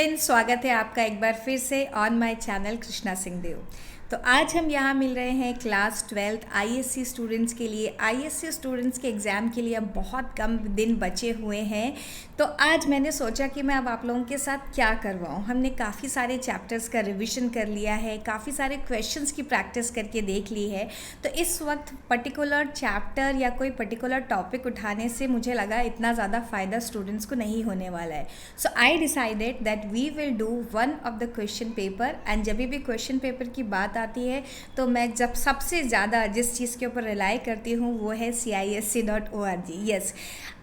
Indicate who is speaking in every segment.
Speaker 1: स्वागत है आपका एक बार फिर से on my channel Krishna Singh Dev. तो आज हम यहाँ मिल रहे हैं क्लास 12 आईएससी स्टूडेंट्स के लिए। आईएससी स्टूडेंट्स के एग्ज़ाम के लिए अब बहुत कम दिन बचे हुए हैं। तो आज मैंने सोचा कि मैं अब आप लोगों के साथ क्या करवाऊँ। हमने काफ़ी सारे चैप्टर्स का रिवीजन कर लिया है, काफ़ी सारे क्वेश्चंस की प्रैक्टिस करके देख ली है। तो इस वक्त पर्टिकुलर चैप्टर या कोई पर्टिकुलर टॉपिक उठाने से मुझे लगा इतना ज़्यादा फ़ायदा स्टूडेंट्स को नहीं होने वाला है। So I decided that we will do one of the question paper. And जब भी क्वेश्चन पेपर की बात आती है तो मैं जब सबसे ज़्यादा जिस चीज़ के ऊपर रिलाई करती हूँ वो है CISC.org। यस,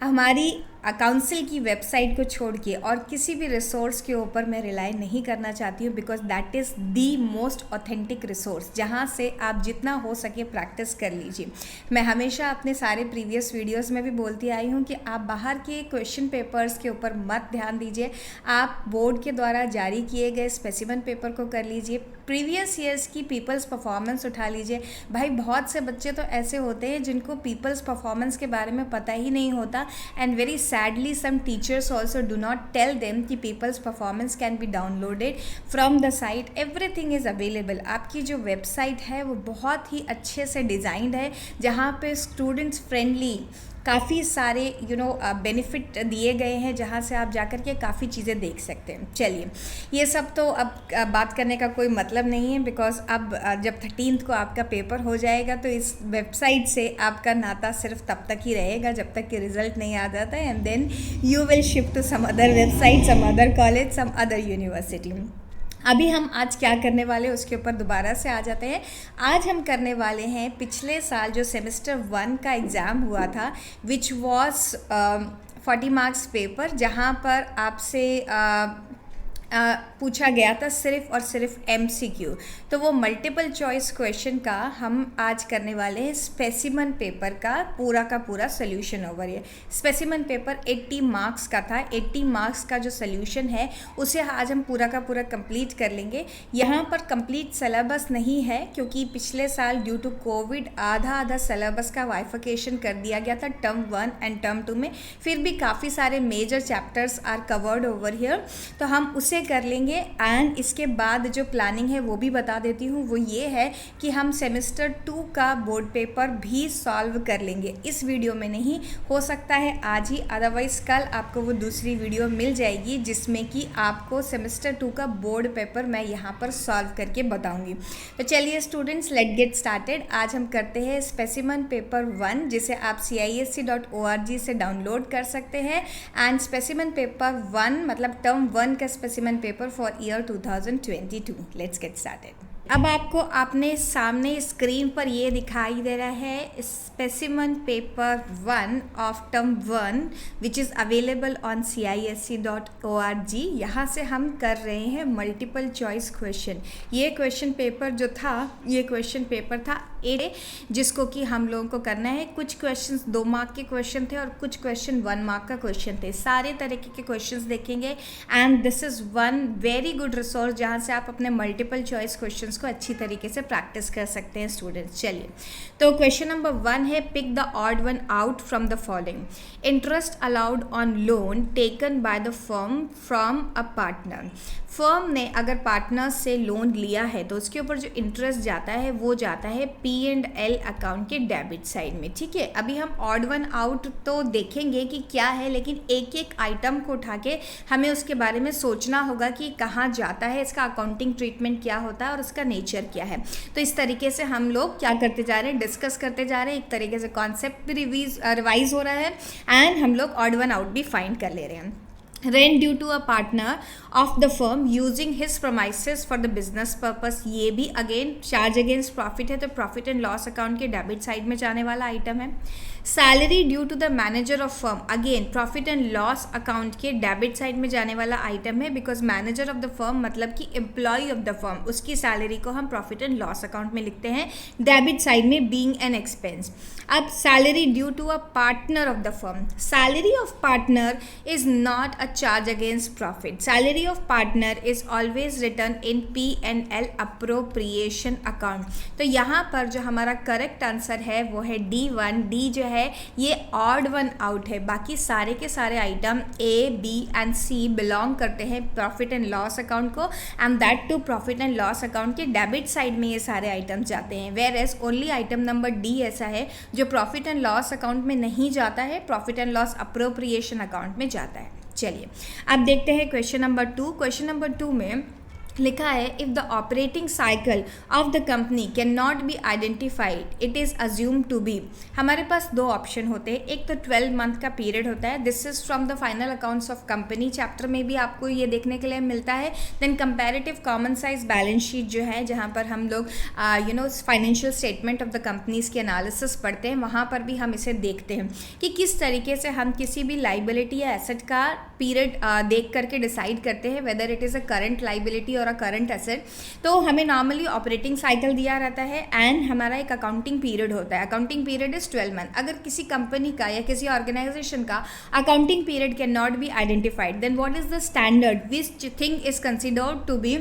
Speaker 1: हमारी काउंसिल की वेबसाइट को छोड़ के और किसी भी रिसोर्स के ऊपर मैं रिलाई नहीं करना चाहती हूँ, because that is the most authentic resource जहाँ से आप जितना हो सके प्रैक्टिस कर लीजिए। मैं हमेशा अपने सारे प्रीवियस वीडियोस में भी बोलती आई हूँ कि आप बाहर के क्वेश्चन पेपर्स के ऊपर मत ध्यान दीजिए, आप बोर्ड के द्वारा जारी किए गए स्पेसिमन पेपर को कर लीजिए, प्रीवियस ईयर्स की पीपल्स परफॉर्मेंस उठा लीजिए। भाई बहुत से बच्चे तो ऐसे होते हैं जिनको पीपल्स परफॉर्मेंस के बारे में पता ही नहीं होता। And very sadly some teachers also do not tell them कि people's performance can be downloaded from the site, everything is available। आपकी जो वेबसाइट है वो बहुत ही अच्छे से डिज़ाइंड है, जहाँ पे स्टूडेंट्स फ्रेंडली काफ़ी सारे बेनिफिट दिए गए हैं, जहाँ से आप जाकर के काफ़ी चीज़ें देख सकते हैं। चलिए, ये सब तो अब बात करने का कोई मतलब नहीं है, बिकॉज अब जब 13th को आपका पेपर हो जाएगा तो इस वेबसाइट से आपका नाता सिर्फ तब तक ही रहेगा जब तक कि रिज़ल्ट नहीं आ जाता है। And then you will shift to some other website, some other college, some other university. अभी हम आज क्या करने वाले उसके ऊपर दोबारा से आ जाते हैं। आज हम करने वाले हैं पिछले साल जो सेमेस्टर 1 का एग्ज़ाम हुआ था, विच वॉज 40 मार्क्स पेपर, जहाँ पर आपसे पूछा गया था सिर्फ और सिर्फ MCQ। तो वो मल्टीपल चॉइस क्वेश्चन का हम आज करने वाले हैं स्पेसिमन पेपर का पूरा सोल्यूशन ओवर। ये स्पेसिमन पेपर 80 मार्क्स का था। 80 मार्क्स का जो सोल्यूशन है उसे आज हम पूरा का पूरा कंप्लीट कर लेंगे। यहाँ पर कंप्लीट सिलेबस नहीं है, क्योंकि पिछले साल ड्यू टू कोविड आधा सिलेबस का वाइफिकेशन कर दिया गया था टर्म 1 एंड टर्म 2 में। फिर भी काफ़ी सारे major chapters are covered over here, तो हम उसे कर लेंगे। एंड इसके बाद जो प्लानिंग है वो भी बता देती हूँ, वो ये है कि हम सेमेस्टर 2 का बोर्ड पेपर भी सॉल्व कर लेंगे। इस वीडियो में नहीं, हो सकता है आज ही, अदरवाइज कल आपको वो दूसरी वीडियो मिल जाएगी जिसमें कि आपको सेमेस्टर 2 का बोर्ड पेपर मैं यहाँ पर सॉल्व करके बताऊँगी। तो चलिए स्टूडेंट्स, लेट गेट स्टार्टेड। आज हम करते हैं स्पेसिमन पेपर 1, जिसे आप CISC.org से डाउनलोड कर सकते हैं। एंड स्पेसिमन पेपर 1 मतलब टर्म 1 का specimen paper for year 2022। Let's get started. अब आपको अपने सामने स्क्रीन पर ये दिखाई दे रहा है specimen paper 1 of term 1 which is available on CISC.org। यहाँ से हम कर रहे हैं मल्टीपल चॉइस क्वेश्चन। ये क्वेश्चन पेपर जो था, ये क्वेश्चन पेपर था A, जिसको कि हम लोगों को करना है। कुछ क्वेश्चंस 2 मार्क के क्वेश्चन थे और कुछ क्वेश्चन 1 मार्क का क्वेश्चन थे। सारे तरीके के क्वेश्चंस देखेंगे and this is one very good resource जहाँ से आप अपने मल्टीपल चॉइस क्वेश्चंस को अच्छी तरीके से प्रैक्टिस कर सकते हैं स्टूडेंट्स। चलिए, तो क्वेश्चन नंबर 1 है, pick the odd one out from the following. Interest allowed on loan taken by the firm from a partner. Firm ने अगर पार्टनर से लोन लिया है तो उसके ऊपर जो इंटरेस्ट जाता है वो जाता है P&L अकाउंट के डेबिट साइड में। ठीक है, अभी हम ऑड वन आउट तो देखेंगे कि क्या है, लेकिन एक एक आइटम को उठा के हमें उसके बारे में सोचना होगा कि कहाँ जाता है, इसका अकाउंटिंग ट्रीटमेंट क्या होता है और उसका नेचर क्या है। तो इस तरीके से हम लोग क्या करते जा रहे हैं, डिस्कस करते जा रहे हैं। एक तरीके से कॉन्सेप्ट भी रिवाइज हो रहा है एंड हम लोग ऑड वन आउट भी फाइंड कर ले रहे हैं। Rent due to a partner of the firm using his premises for the business purpose, ये भी अगेन चार्ज अगेंस्ट प्रॉफिट है, तो प्रॉफिट एंड लॉस अकाउंट के डेबिट साइड में जाने वाला आइटम है। Salary due to the manager of firm, again profit and loss account के डेबिट साइड में जाने वाला आइटम है, because manager of the firm मतलब कि एम्प्लॉय ऑफ द फर्म, उसकी सैलरी को हम प्रॉफिट एंड लॉस अकाउंट में लिखते हैं डेबिट साइड में बीइंग एन एक्सपेंस। अब salary due to a partner of the firm, salary of partner is not a charge against profit. Salary of partner is always written in P&L appropriation account। तो यहाँ पर जो हमारा correct answer है वो है D1। D जो है है ये ऑड वन आउट है, बाकी सारे के सारे item A B and C belong करते हैं प्रॉफिट एंड लॉस अकाउंट को, and that to profit and loss account के डेबिट साइड में ये सारे आइटम्स जाते हैं। Whereas only item number D ऐसा है जो प्रॉफिट एंड लॉस अकाउंट में नहीं जाता है, profit and loss appropriation account में जाता है। चलिए अब देखते हैं क्वेश्चन नंबर 2। क्वेश्चन नंबर 2 में लिखा है if the operating cycle of the company can not be identified it is assume to be. हमारे पास दो ऑप्शन होते हैं, एक तो 12 मंथ का पीरियड होता है, this is from the final accounts of company chapter में भी आपको ये देखने के लिए मिलता है। Then comparative common size balance sheet जो है, जहाँ पर हम लोग financial statement of the companies की एनालिसिस पढ़ते हैं, वहाँ पर भी हम इसे देखते हैं कि किस तरीके से हम किसी भी लाइबिलिटी या एसेट का पीरियड देख करके डिसाइड करते हैं whether it is a current liability और करंट एसेट। तो हमें नॉर्मली ऑपरेटिंग साइकिल दिया रहता है एंड हमारा एक अकाउंटिंग पीरियड होता है, अकाउंटिंग पीरियड इज 12 मंथ। अगर किसी कंपनी का या किसी ऑर्गेनाइजेशन का accounting period can not be identified, then what is the standard which thing is considered to be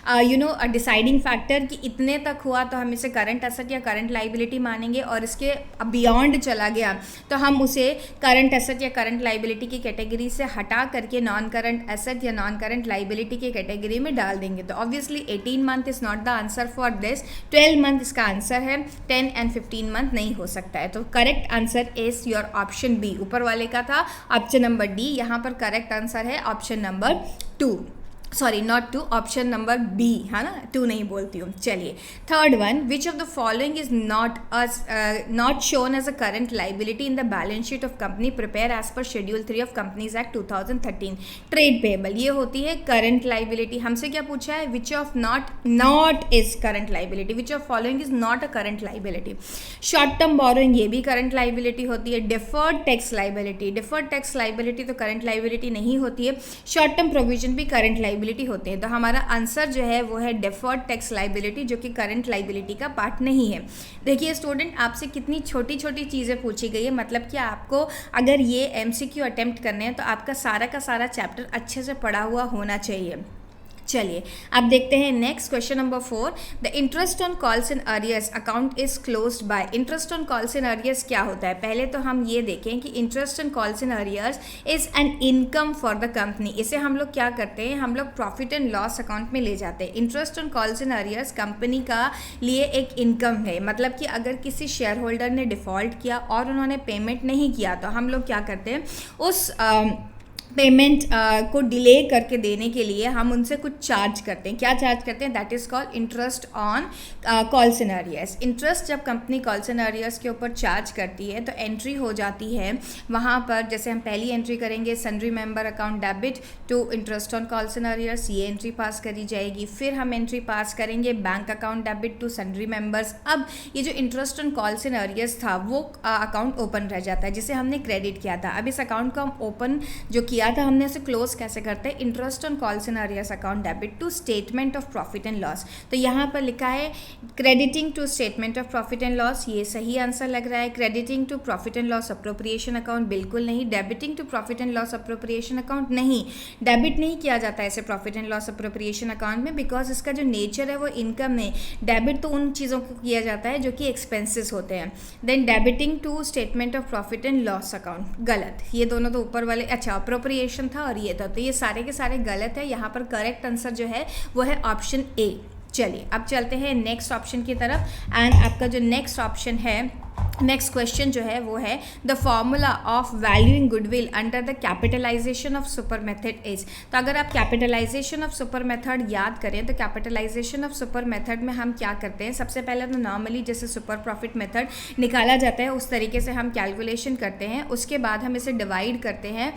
Speaker 1: a deciding factor कि इतने तक हुआ तो हम इसे करंट एसेट या करंट लाइबिलिटी मानेंगे, और इसके बियॉन्ड चला गया तो हम उसे करंट एसेट या करंट लाइबिलिटी की कैटेगरी से हटा करके नॉन करंट एसेट या नॉन करंट लाइबिलिटी की कैटेगरी में डाल देंगे। तो obviously 18 month is not the answer for this, 12 month इसका आंसर है, 10 एंड 15 मंथ नहीं हो सकता है। तो correct answer is your option B. ऊपर वाले का था ऑप्शन नंबर डी, यहाँ पर करेक्ट आंसर है option number 2, sorry not 2, option number B, है ना, 2 नहीं बोलती हूँ। चलिए third one, which of the following is not shown as a current liability in the balance sheet of company prepare as per schedule 3 of companies act 2013। Trade payable ये होती है current liability. हमसे क्या पूछा है, which of not is current liability, which of following is not a current liability. Short term borrowing ये भी current liability होती है। Deferred tax liability, deferred tax liability तो करंट लाइबिलिटी नहीं होती है। शॉर्ट टर्म प्रोविजन भी करंट लाइबिलिटी होते हैं। तो हमारा आंसर जो है वो है डिफर्ड टैक्स लाइबिलिटी, जो कि करंट लाइबिलिटी का पार्ट नहीं है। देखिए स्टूडेंट, आपसे कितनी छोटी छोटी चीज़ें पूछी गई है, मतलब कि आपको अगर ये एमसीक्यू अटेम्प्ट करने हैं तो आपका सारा का सारा चैप्टर अच्छे से पढ़ा हुआ होना चाहिए। चलिए अब देखते हैं next question number 4। The interest on calls in arrears account is closed by. Interest on calls in arrears क्या होता है, पहले तो हम ये देखें कि interest on calls in arrears is an income for the company. इसे हम लोग क्या करते हैं, हम लोग प्रॉफिट एंड लॉस अकाउंट में ले जाते हैं। Interest on calls in arrears company का लिए एक इनकम है, मतलब कि अगर किसी शेयर होल्डर ने डिफ़ॉल्ट किया और उन्होंने पेमेंट नहीं किया तो हम लोग क्या करते हैं, उस पेमेंट को डिले करके देने के लिए हम उनसे कुछ चार्ज करते हैं। क्या चार्ज करते हैं, that is called interest on calls in arrears. Interest जब कंपनी कॉल्स इन अरियर्स के ऊपर चार्ज करती है तो एंट्री हो जाती है वहाँ पर, जैसे हम पहली एंट्री करेंगे sundry member account debit to interest on calls in arrears, ये एंट्री पास करी जाएगी। फिर हम एंट्री पास करेंगे bank account debit to sundry members. अब ये जो interest on calls in arrears था वो अकाउंट ओपन रह जाता है जिसे हमने क्रेडिट किया था। अब इस अकाउंट को हम ओपन जो किया था हमने उसे क्लोज कैसे करते हैं, interest on calls in arrears account debit to statement of profit and loss. तो यहाँ पर लिखा है crediting to statement of profit and loss, ये सही आंसर लग रहा है। Crediting to profit and loss appropriation account बिल्कुल नहीं। Debiting to profit and loss appropriation account नहीं, डेबिट नहीं किया जाता है ऐसे profit and loss appropriation account में, बिकॉज इसका जो नेचर है वो इनकम है। डेबिट तो उन चीज़ों को किया जाता है जो कि एक्सपेंसेस होते हैं। Then debiting to statement of profit and loss account गलत, ये दोनों तो ऊपर वाले, अच्छा अप्रोप्रिएशन था और ये था, तो ये सारे के सारे गलत है। यहाँ पर करेक्ट आंसर जो है वो है ऑप्शन ए। चलिए अब चलते हैं नेक्स्ट ऑप्शन की तरफ, एंड आपका जो नेक्स्ट ऑप्शन है, नेक्स्ट क्वेश्चन जो है वो है the formula of valuing goodwill under the capitalisation of super method is. तो अगर आप कैपिटलाइजेशन ऑफ सुपर मेथड याद करें तो कैपिटलाइजेशन ऑफ सुपर मेथड में हम क्या करते हैं, सबसे पहले तो नॉर्मली जैसे सुपर प्रॉफिट मेथड निकाला जाता है उस तरीके से हम कैलकुलेशन करते हैं। उसके बाद हम इसे डिवाइड करते हैं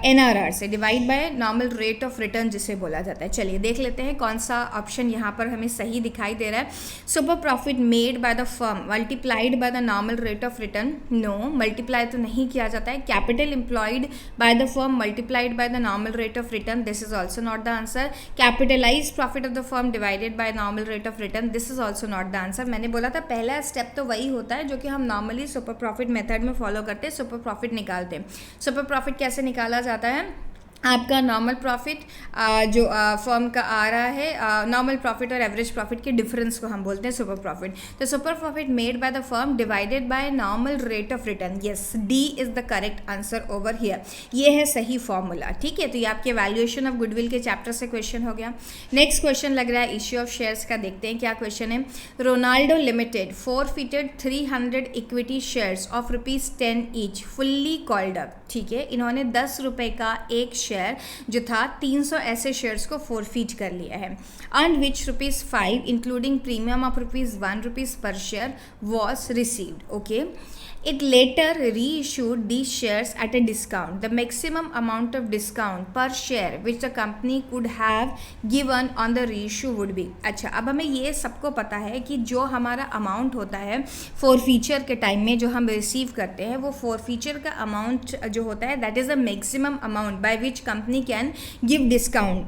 Speaker 1: NRR से, divide by normal rate of return जिसे बोला जाता है। चलिए देख लेते हैं कौन सा ऑप्शन यहाँ पर हमें सही दिखाई दे रहा है। Super profit made by the firm multiplied by the normal rate of return, no multiply तो नहीं किया जाता है। Capital employed by the firm multiplied by the normal rate of return, this is also not the answer. Capitalise profit of the firm divided by normal rate of return, this is also not the answer. मैंने बोला था पहला step तो वही होता है जो कि हम नॉर्मली सुपर प्रॉफिट मेथड में फॉलो करते हैं, सुपर प्रॉफिट निकालते हैं। सुपर प्रॉफिट कैसे निकाला जाता है, आपका नॉर्मल प्रॉफिट जो फर्म का आ रहा है, नॉर्मल प्रॉफिट और एवरेज प्रॉफिट के डिफरेंस को हम बोलते हैं सुपर प्रॉफिट। तो super profit made by the firm divided by normal rate of return, yes D is the correct answer over here. ये है सही फॉर्मूला, ठीक है। तो ये आपके वैल्यूएशन ऑफ गुडविल के चैप्टर से क्वेश्चन हो गया। नेक्स्ट क्वेश्चन लग रहा है इश्यू ऑफ शेयर्स का, देखते हैं क्या क्वेश्चन है। Ronaldo limited forfeited 300 equity shares of ₹10 each fully called up, ठीक है। इन्होंने 10 रुपये का एक शेयर जो था 300 ऐसे शेयर्स को फोरफीट कर लिया है। On which ₹5 including premium of ₹1 पर share was received, okay. It later reissued these shares at a discount. The maximum amount of discount per share which the company could have given on the reissue would be. अच्छा, अब हमें ये सबको पता है कि जो हमारा अमाउंट होता है फॉरफीचर के टाइम में जो हम रिसीव करते हैं, वो फॉरफीचर का अमाउंट जो होता है that is the maximum amount by which company can give discount.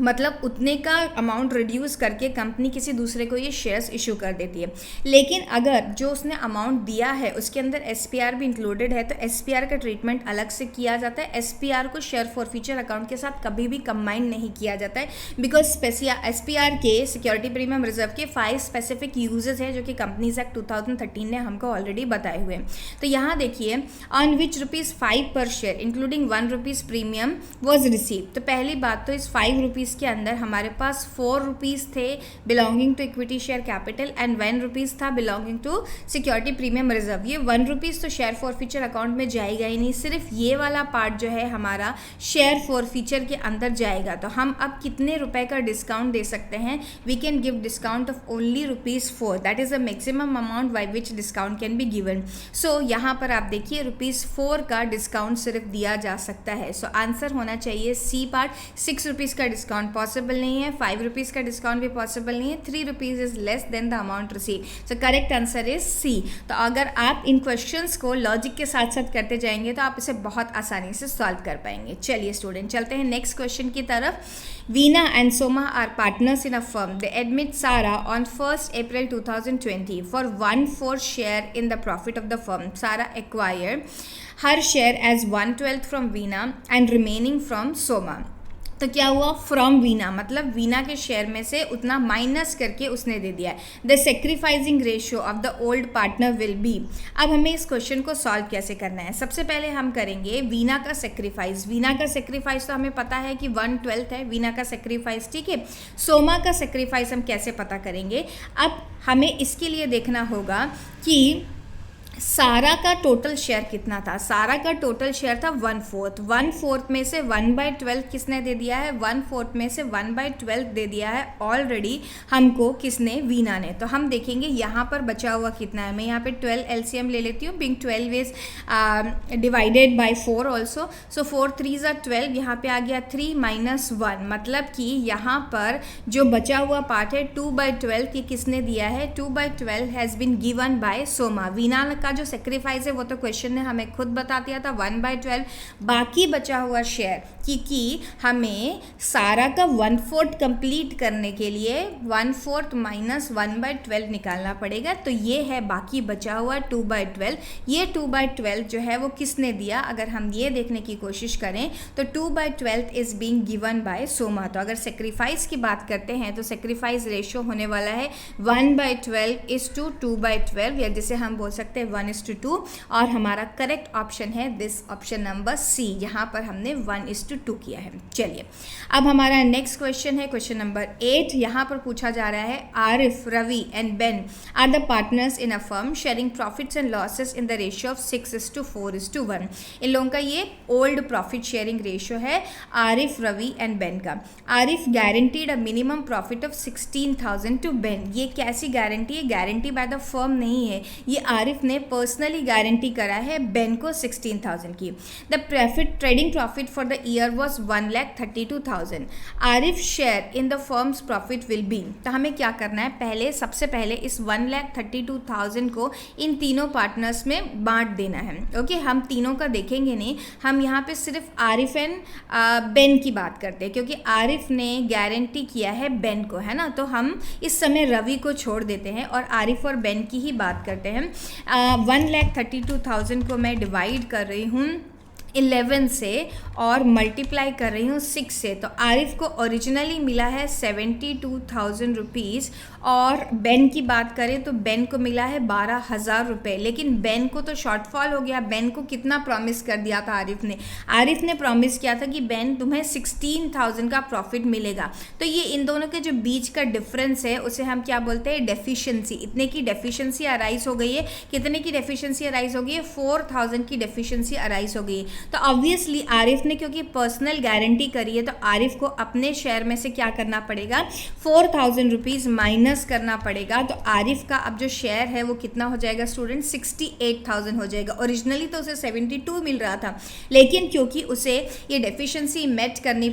Speaker 1: मतलब उतने का अमाउंट रिड्यूस करके कंपनी किसी दूसरे को ये शेयर्स इशू कर देती है। लेकिन अगर जो उसने अमाउंट दिया है उसके अंदर एसपीआर भी इंक्लूडेड है तो एसपीआर का ट्रीटमेंट अलग से किया जाता है। एसपीआर को शेयर फॉरफीचर अकाउंट के साथ कभी भी कंबाइन नहीं किया जाता है, बिकॉज एसपीआर के सिक्योरिटी प्रीमियम रिजर्व के 5 स्पेसिफिक यूजेस हैं जो कि कंपनीज एक्ट 2013 ने हमको ऑलरेडी बताए हुए हैं। तो यहाँ देखिए, ऑन विच ₹5 पर share including ₹1 premium was receive. तो पहली बात तो इस ₹5 के अंदर हमारे पास ₹4 थे belonging to equity share capital and ₹1 था belonging to security premium reserve. ये ₹1 तो शेयर फॉरफीचर अकाउंट में जाएगा ही नहीं, सिर्फ ये वाला पार्ट जो है हमारा शेयर फॉरफीचर के अंदर जाएगा। तो हम अब कितने रुपए का डिस्काउंट दे सकते हैं? We can give discount of only ₹4, that is the maximum amount by which discount can be given. So यहाँ पर आप देखिए ₹4 का डिस्काउंट सिर्फ दिया जा सकता है। सो आंसर होना चाहिए सी पार्ट। ₹6 का डिस्काउंट पॉसिबल नहीं है, ₹5 का डिस्काउंट भी पॉसिबल नहीं है, ₹3 is less than the amount receive. So correct answer is C. तो अगर आप इन क्वेश्चंस को लॉजिक के साथ साथ करते जाएंगे तो आप इसे बहुत आसानी से सॉल्व कर पाएंगे। चलिए स्टूडेंट, चलते हैं नेक्स्ट क्वेश्चन की तरफ। Veena and Soma are partners in a firm. They admit Sara on 1 April 2020 for 1/4 share in the profit of the firm. Sara acquired her share as 1/12 from Veena and remaining from Soma. तो क्या हुआ? From Veena, मतलब वीना के share में से उतना minus करके उसने दे दिया है। The sacrificing ratio of the old partner will be. अब हमें इस क्वेश्चन को सॉल्व कैसे करना है? सबसे पहले हम करेंगे वीना का सेक्रीफाइस। वीना का सेक्रीफाइस तो हमें पता है कि 1/12 है वीना का सेक्रीफाइस, ठीक है। सोमा का सेक्रीफाइस हम कैसे पता करेंगे? अब हमें इसके लिए देखना होगा कि सारा का टोटल शेयर कितना था। सारा का टोटल शेयर था 1/4। 1/4 में से 1/12 किसने दे दिया है? 1/4 में से 1/12 दे दिया है ऑलरेडी हमको, किसने? वीना ने। तो हम देखेंगे यहाँ पर बचा हुआ कितना है। मैं यहाँ पे 12 LCM ले लेती हूँ, being 12 is divided by 4 also. So 4 3s are 12, यहाँ पे आ गया 3 - 1, मतलब कि यहाँ पर जो बचा हुआ पार्ट है 2/12 ये किसने दिया है? 2/12 has been given by Soma. Veena का जो सेक्रीफाइस है वो तो क्वेश्चन ने हमें खुद बता दिया था 1/12। बाकी बचा हुआ शेयर क्योंकि हमें सारा का 1/4 कंप्लीट करने के लिए 1/4 - 1/12 निकालना पड़ेगा। तो ये है बाकी बचा हुआ 2/12। ये 2/12 जो है वो किसने दिया? अगर हम ये देखने की कोशिश करें तो 2/12 is being given by Soma. तो अगर सेक्रीफाइस की बात करते हैं तो सेक्रीफाइस रेशियो होने वाला है 1/12 इज टू 2/12, या जिसे हम बोल सकते हैं 1:2। और हमारा करेक्ट ऑप्शन है दिस ऑप्शन नंबर सी। यहाँ पर हमने 1:2 किया है। चलिए अब हमारा नेक्स्ट क्वेश्चन है क्वेश्चन नंबर 8। यहाँ पर पूछा जा रहा है Arif, Ravi and Ben are the partners in a firm sharing profits and losses in the ratio of 6:4:1। इन लोगों का ये ओल्ड प्रॉफिट शेयरिंग रेशियो है आरिफ, रवि एंड बेन का। Arif guaranteed a minimum profit of 16,000 to Ben. ये कैसी गारंटी है? गारंटी बाय द फर्म नहीं है, ये आरिफ ने पर्सनली गारंटी करा है बेन को 16,000 की। The profit trading profit for the year was 1,32,000। Arif share in the firms profit will B. तो हमें क्या करना है? सबसे पहले इस 1,32,000 को इन तीनों पार्टनर्स में बांट देना है। ओके, हम तीनों का देखेंगे नहीं, हम यहाँ पे सिर्फ आरिफ एंड बेन की बात करते हैं क्योंकि आरिफ ने गारंटी किया है बेन को, है ना। तो हम इस समय रवि को छोड़ देते हैं और आरिफ और बेन की ही बात करते हैं। 1,32,000 को मैं डिवाइड कर रही हूँ 11 से और मल्टीप्लाई कर रही हूँ 6 से, तो आरिफ को ओरिजिनली मिला है 72,000 रुपीज़, और बेन की बात करें तो बेन को मिला है 12,000 रुपये। लेकिन बेन को तो शॉर्टफॉल हो गया। बेन को कितना प्रॉमिस कर दिया था आरिफ ने प्रॉमिस किया था कि बेन तुम्हें 16,000 का प्रॉफिट मिलेगा। तो ये इन दोनों के जो बीच का डिफरेंस है उसे हम क्या बोलते हैं, डेफिशिएंसी। इतने की डेफिशिएंसी अराइज हो गई है। कितने की डेफिशिएंसी अराइज हो गई है, 4,000 की डेफिशिएंसी अराइज हो गई है। तो ऑब्वियसली आरिफ ने क्योंकि पर्सनल गारंटी करी है, तो आरिफ को अपने शेयर में से क्या करना पड़ेगा, 4,000 रुपीज़ माइनस करना पड़ेगा। तो आरिफ का अब जो शेयर है वो कितना हो जाएगा स्टूडेंट, 68,000 हो जाएगा। ओरिजिनली तो उसे 72 मिल रहा था, लेकिन क्योंकि उसे ये डेफिशिएंसी मीट करनी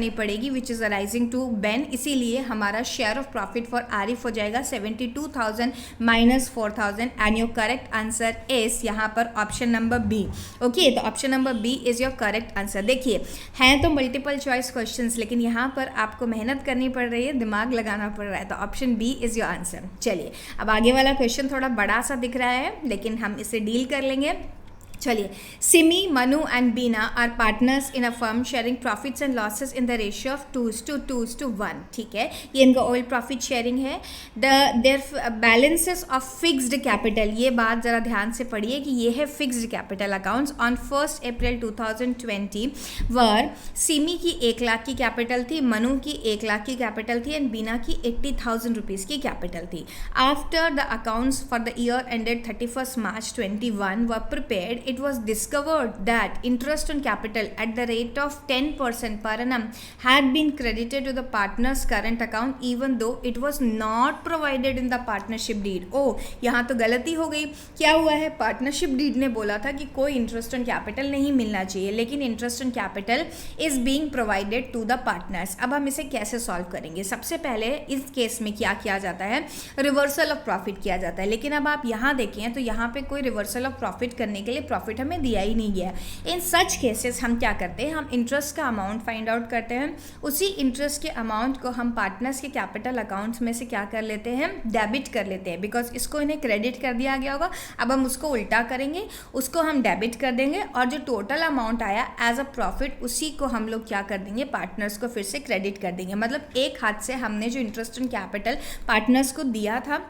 Speaker 1: पड़ेगी which is arising to Ben, इसीलिए हमारा share of profit for Arif हो जाएगा 72,000 minus 4,000, and your correct answer is यहाँ पर ऑप्शन नंबर बी। ओके, तो option number B is your correct answer. देखिए, हैं तो मल्टीपल चॉइस क्वेश्चंस, लेकिन यहाँ पर आपको मेहनत करनी पड़ रही है, दिमाग लगाना पड़ रहा है, तो option B is your answer. चलिए, अब आगे वाला क्वेश्चन थोड़ा बड़ा सा दिख रहा है, लेकिन हम इसे डील कर लेंगे। चलिए, Simi, Manu and Bina are partners in a firm sharing profits and losses in the ratio of 2:1। ठीक है, ये इनका ऑयल प्रॉफिट शेयरिंग है। Their balances of fixed capital, ये बात ज़रा ध्यान से पढ़िए कि ये है fixed capital accounts on 1 April 2020 were Simi की 1 लाख की कैपिटल थी, मनु की 1 लाख की कैपिटल थी, एंड बीना की 80,000 रुपीज़ की कैपिटल थी। After the accounts for the year ended 31 March 2021 were prepared, it was discovered that interest on capital at the rate of 10% per annum had been credited to the partner's current account even though it was not provided in the partnership deed। यहाँ तो गलती हो गई। क्या हुआ है, partnership deed ने बोला था कि कोई इंटरेस्ट ऑन कैपिटल नहीं मिलना चाहिए, लेकिन interest on capital is being provided to the partners. अब हम इसे कैसे सॉल्व करेंगे, सबसे पहले इस केस में क्या किया जाता है, रिवर्सल ऑफ प्रॉफिट किया जाता है। लेकिन अब आप यहाँ देखें तो यहाँ पे कोई रिवर्सल ऑफ प्रॉफिट करने के लिए प्रॉफिट हमें दिया ही नहीं गया। इन सच केसेस हम क्या करते हैं, हम इंटरेस्ट का अमाउंट फाइंड आउट करते हैं, उसी इंटरेस्ट के अमाउंट को हम पार्टनर्स के कैपिटल अकाउंट्स में से क्या कर लेते हैं, डेबिट कर लेते हैं, बिकॉज इसको इन्हें क्रेडिट कर दिया गया होगा। अब हम उसको उल्टा करेंगे, उसको हम डेबिट कर देंगे, और जो टोटल अमाउंट आया एज अ प्रॉफिट उसी को हम लोग क्या कर देंगे, पार्टनर्स को फिर से क्रेडिट कर देंगे। मतलब एक हाथ से हमने जो इंटरेस्ट ऑन कैपिटल पार्टनर्स को दिया था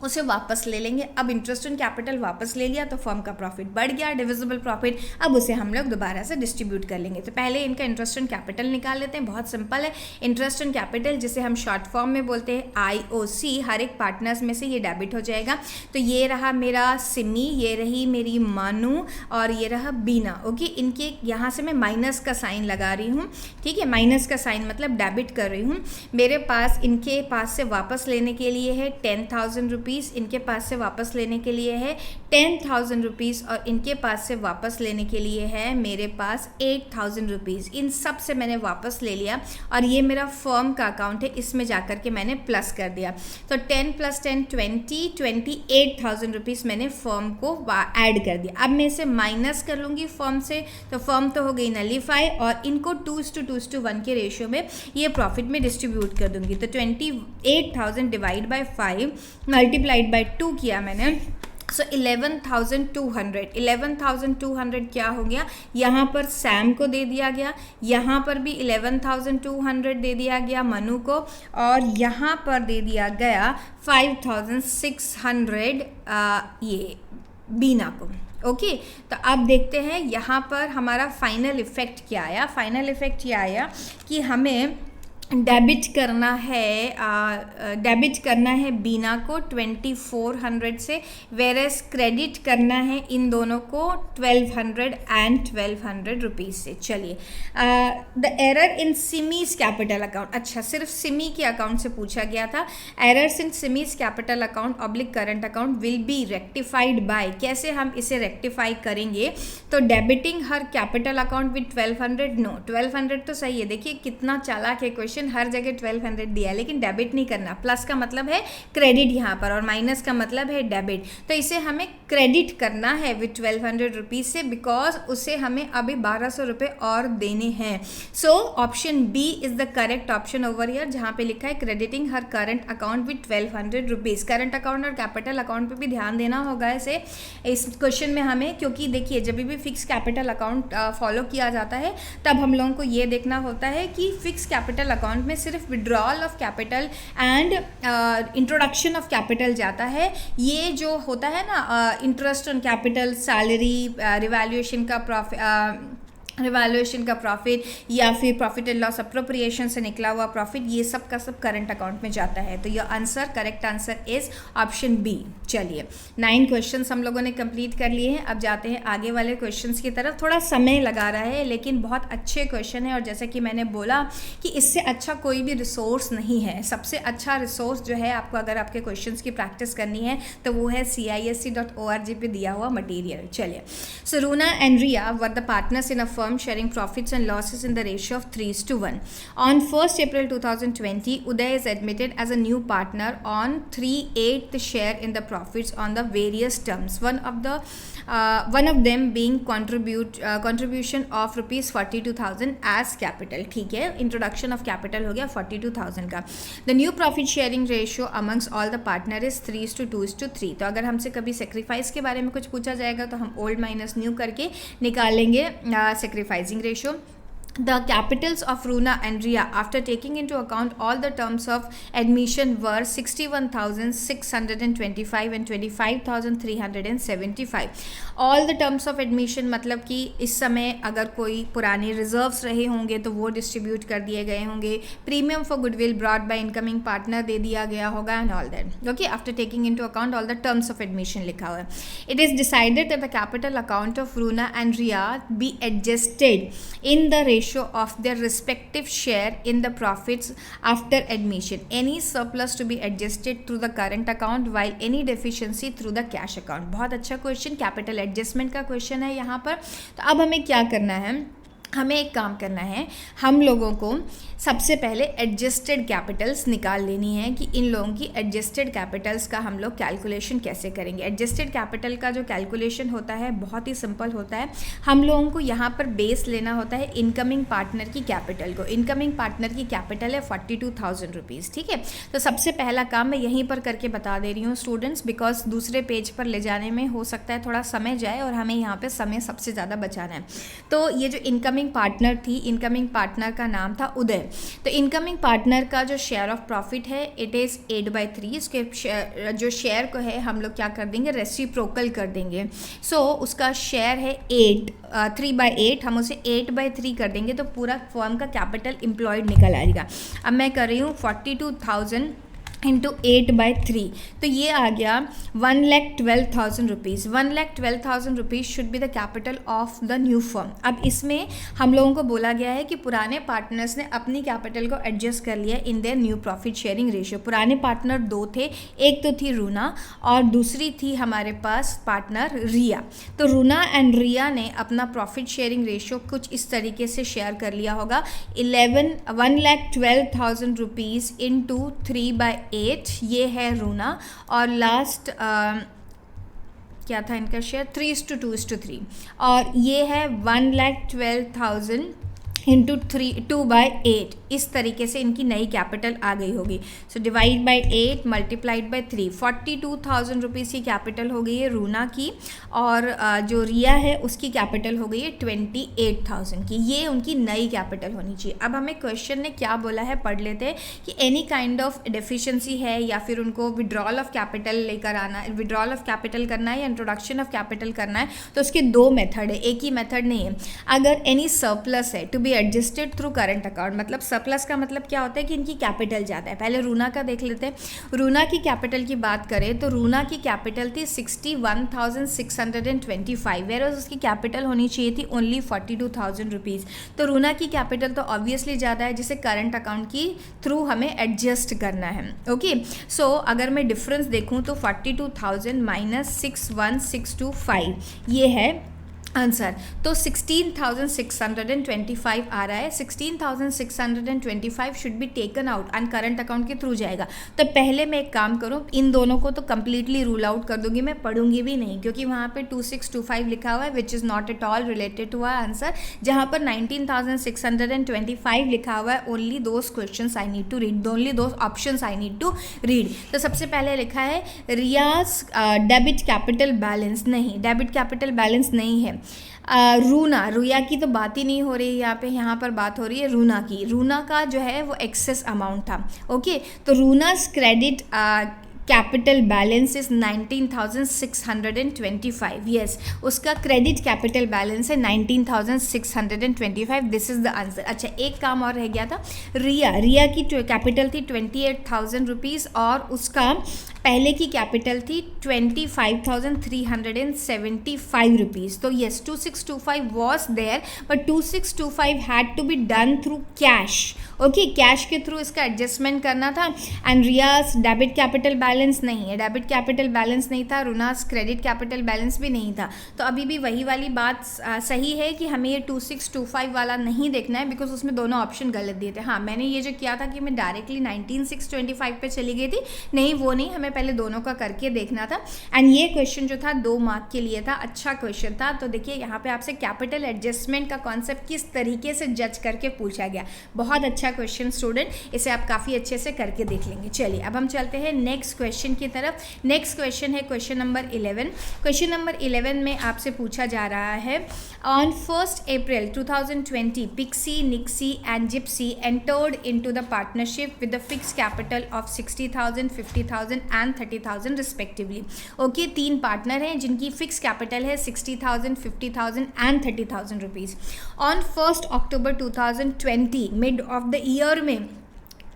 Speaker 1: उसे वापस ले लेंगे। अब इंटरेस्ट ऑन कैपिटल वापस ले लिया तो फर्म का प्रॉफिट बढ़ गया, डिविजिबल प्रॉफिट। अब उसे हम लोग दोबारा से डिस्ट्रीब्यूट कर लेंगे। तो पहले इनका इंटरेस्ट ऑन कैपिटल निकाल लेते हैं, बहुत सिंपल है। इंटरेस्ट ऑन कैपिटल जिसे हम शॉर्ट फॉर्म में बोलते हैं IOC, हर एक पार्टनर्स में से ये डेबिट हो जाएगा। तो ये रहा मेरा सिमी, ये रही मेरी मानू, और ये रहा बीना। ओके, इनके यहाँ से मैं माइनस का साइन लगा रही हूँ। ठीक है, माइनस का साइन मतलब डेबिट कर रही हूँ। मेरे पास इनके पास से वापस लेने के लिए है 10,000 रुपीज़, इनके पास से वापस लेने के लिए है 10,000 रुपीज़, और इनके पास से वापस लेने के लिए है मेरे पास 8,000 रुपीज़। इन सब से मैंने वापस ले लिया, और ये मेरा फर्म का अकाउंट है, इसमें जाकर के मैंने प्लस कर दिया। तो 10 + 10 28,000 रुपीज़ मैंने फर्म को ऐड कर दिया। अब मैं इसे माइनस कर लूँगी फर्म से, तो फर्म तो हो गई नलीफाई, और इनको 2:1 के रेशियो में ये प्रॉफिट में डिस्ट्रीब्यूट कर दूँगी। तो 28,000 डिवाइड बाई 5 मल्टीप्लाइड बाई 2 किया मैंने, सो 11,200 क्या हो गया, यहाँ पर सैम को दे दिया गया, यहाँ पर भी 11,200 दे दिया गया मनु को, और यहाँ पर दे दिया गया 5,600 ये बीना को। ओके, तो अब देखते हैं यहाँ पर हमारा फाइनल इफेक्ट क्या आया। फाइनल इफेक्ट ये आया कि हमें डेबिट करना है बीना को 2,400 से, वेरेस क्रेडिट करना है इन दोनों को 1,200 एंड 1,200 रुपीज़ से। चलिए, the error in Simi's capital account, अच्छा सिर्फ सिमी के अकाउंट से पूछा गया था। Errors in Simi's capital account oblique current account will be rectified by, कैसे हम इसे रेक्टिफाई करेंगे, तो debiting her capital account with 1,200, no 1,200 तो सही है। देखिए कितना चालाक है क्वेश्चन, क्वेश्चन हर जगह 1200 दिया है, लेकिन डेबिट नहीं करना। प्लस का मतलब है क्रेडिट यहाँ पर और माइनस का मतलब है डेबिट, तो इसे हमें क्रेडिट करना है विथ 1200 रुपीज़ से, बिकॉज उसे हमें अभी 1200 रुपये और देने हैं। So option B is the correct option over here, जहाँ पे लिखा है crediting her current account with 1200 rupees. Current account और कैपिटल अकाउंट पे भी ध्यान देना होगा इसे इस क्वेश्चन में हमें, क्योंकि देखिए जब भी फिक्स कैपिटल अकाउंट फॉलो किया जाता है तब हम लोगों को ये देखना होता है कि फिक्स कैपिटल अकाउंट में सिर्फ withdrawal of capital and introduction of capital जाता है। ये जो होता है ना interest on capital, salary, revaluation का प्रॉफिट या फिर प्रॉफिट एंड लॉस अप्रोप्रिएशन से निकला हुआ प्रॉफिट, ये सब का सब करंट अकाउंट में जाता है। तो ये answer, correct answer is option B. चलिए 9 क्वेश्चंस हम लोगों ने कंप्लीट कर लिए हैं। अब जाते हैं आगे वाले क्वेश्चंस की तरफ। थोड़ा समय लगा रहा है लेकिन बहुत अच्छे क्वेश्चन है, और जैसे कि मैंने बोला कि इससे अच्छा कोई भी रिसोर्स नहीं है। सबसे अच्छा रिसोर्स जो है आपको अगर आपके क्वेश्चंस की प्रैक्टिस करनी है तो वो है CISC.org पे दिया हुआ मटीरियल। चलिए, so Runa and Riya were the partners in a sharing profits and losses in the ratio of 3:1. On 1st April 2020, Uday is admitted as a new partner on 3/8 share in the profits on the various terms. One of them being contribution of rupees 42,000 as capital. ठीक है, introduction of capital हो गया 42,000 का. The new profit sharing ratio amongst all the partner is 3:2:3. तो अगर हमसे कभी sacrifice के बारे में कुछ पूछा जाएगा तो हम ओल्ड माइनस न्यू करके निकालेंगे sacrificing ratio. The capitals of Runa and Riya after taking into account all the terms of admission were 61,625 and 25,375. All the terms of admission मतलब कि इस समय अगर कोई पुराने रिजर्व्स रहे होंगे तो वो डिस्ट्रीब्यूट कर दिए गए होंगे, premium for goodwill brought by incoming partner दे दिया गया होगा and all that. Okay, after taking into account all the terms of admission लिखा हुआ है. It is decided that the capital account of Runa and Riya be adjusted in the ratio of their respective share in the profits after admission. Any surplus to be adjusted through the current account while any deficiency through the cash account. बहुत अच्छा question, capital adjustment का question है यहाँ पर. तो अब हमें क्या करना है, हमें एक काम करना है, हम लोगों को सबसे पहले एडजस्टेड कैपिटल्स निकाल लेनी है कि इन लोगों की एडजस्टेड कैपिटल्स का हम लोग कैलकुलेशन कैसे करेंगे. एडजस्टेड कैपिटल का जो कैलकुलेशन होता है बहुत ही सिंपल होता है. हम लोगों को यहाँ पर बेस लेना होता है इनकमिंग पार्टनर की कैपिटल को. इनकमिंग पार्टनर की कैपिटल है 42,000 रुपीज़. ठीक है, तो सबसे पहला काम मैं यहीं पर करके बता दे रही हूँ स्टूडेंट्स, बिकॉज दूसरे पेज पर ले जाने में हो सकता है थोड़ा समय जाए और हमें यहाँ पर समय सबसे ज़्यादा बचाना है. तो ये जो इनकमिंग पार्टनर थी, इनकमिंग पार्टनर का नाम था उदय. तो इनकमिंग पार्टनर का जो शेयर ऑफ प्रॉफिट है इट इज़ 8/3. इसके जो शेयर को है हम लोग क्या कर देंगे, रेसिप्रोकल कर देंगे. सो उसका शेयर है 3/8, हम उसे 8/3 कर देंगे तो पूरा फर्म का कैपिटल एम्प्लॉयड निकल आएगा. अब मैं कर रही हूँ 42,000 इंटू 8/3, तो ये आ गया 1,12,000 rupees. 1,12,000 rupees should be the capital of the new firm. अब इसमें हम लोगों को बोला गया है कि पुराने पार्टनर्स ने अपनी कैपिटल को एडजस्ट कर लिया in their new profit sharing ratio. पुराने पार्टनर 2 थे, एक तो थी रूना और दूसरी थी हमारे पास पार्टनर रिया. तो रूना एंड रिया ने अपना प्रॉफिट शेयरिंग रेशियो कुछ इस तरीके से शेयर कर लिया होगा. 1,12,000 रुपीज़ इंटू 3/8, ये है रूना, और लास्ट क्या था इनका शेयर 3:2:3, और ये है 1,12,000 इंटू 2/8. इस तरीके से इनकी नई कैपिटल आ गई होगी. So divide by 8 multiplied by 3, 42,000 rupees की कैपिटल हो गई है रूना की, और जो रिया है उसकी कैपिटल हो गई है 28,000 की. ये उनकी नई कैपिटल होनी चाहिए. अब हमें क्वेश्चन ने क्या बोला है पढ़ लेते हैं कि एनी काइंड ऑफ डेफिशिएंसी है या फिर उनको विड्रॉल ऑफ कैपिटल लेकर आना है, विड्रॉल ऑफ कैपिटल करना है या इंट्रोडक्शन ऑफ कैपिटल करना है. तो उसके 2 मेथड है, एक ही मेथड नहीं है. अगर एनी सरप्लस है to be adjusted through current account, मतलब सरप्लस का मतलब क्या होता है कि इनकी कैपिटल ज़्यादा है. पहले रूना का देख लेते हैं. रूना की कैपिटल की बात करें तो रूना की कैपिटल थी 61,625, वेयर उसकी कैपिटल होनी चाहिए थी ओनली 42,000 रुपीज़. तो रूना की कैपिटल तो ऑब्वियसली ज़्यादा है जिसे करंट अकाउंट की थ्रू हमें एडजस्ट करना है. ओके, सो अगर मैं डिफरेंस देखूँ तो 42,000 माइनस 61,625 ये है आंसर। तो 16,625 आ रहा है। 16,625 should be taken out and current account के थ्रू जाएगा। तो पहले मैं एक काम करूँ, इन दोनों को तो कंप्लीटली रूल आउट कर दूंगी, मैं पढ़ूंगी भी नहीं, क्योंकि वहाँ पे 2625 लिखा हुआ है which is not at all related to our answer. जहाँ पर 19,625 लिखा हुआ है, only those question I need to read, only those option I need to read. तो सबसे पहले लिखा है रियाज डेबिट कैपिटल बैलेंस, नहीं डेबिट कैपिटल बैलेंस नहीं है। रूना, रुया की तो बात ही नहीं हो रही यहाँ पर बात हो रही है रूना की। रूना का जो है वो एक्सेस अमाउंट था। ओके, तो Runa's credit capital balance is 19,625। Yes, उसका क्रेडिट कैपिटल बैलेंस है 19,625। This is the answer. अच्छा, एक काम और रह गया था। रिया की कैपिटल थी 28,000 रुपीज़ और उसका पहले की कैपिटल थी 25,375 रुपीज़। तो yes, 2625 was there, but 2625 had to be done through cash. Okay, cash के थ्रू इसका एडजस्टमेंट करना था। And Riyaz debit capital balance नहीं है, डेबिट कैपिटल बैलेंस नहीं था। रुनास क्रेडिट कैपिटल बैलेंस भी नहीं था। तो अभी भी वही वाली बात सही है कि हमें ये 2625 वाला नहीं देखना है, बिकॉज उसमें दोनों ऑप्शन गलत दिए थे। हाँ, मैंने ये जो किया था कि मैं डायरेक्टली 19,625 पे चली गई थी, नहीं वो नहीं, हमें पहले दोनों का करके देखना था। एंड ये क्वेश्चन जो था 2 मार्क के लिए था, अच्छा क्वेश्चन था। तो देखिए यहाँ पे आपसे कैपिटल एडजस्टमेंट का कॉन्सेप्ट किस तरीके से जज करके पूछा गया। बहुत अच्छा क्वेश्चन स्टूडेंट, इसे आप काफ़ी अच्छे से करके देख लेंगे। चलिए अब हम चलते हैं नेक्स्ट क्वेश्चन की तरफ। नेक्स्ट क्वेश्चन है क्वेश्चन नंबर 11। क्वेश्चन नंबर 11 में आपसे पूछा जा रहा है, on 1st April 2020 Pixie, Nixie and Gypsy entered into the partnership with the fixed capital of 60,000, 50,000 and 30,000 respectively. Okay, 3 partner हैं जिनकी फिक्स कैपिटल है 60,000, 50,000 and 30,000 rupees. On 1st October 2020 mid of the year में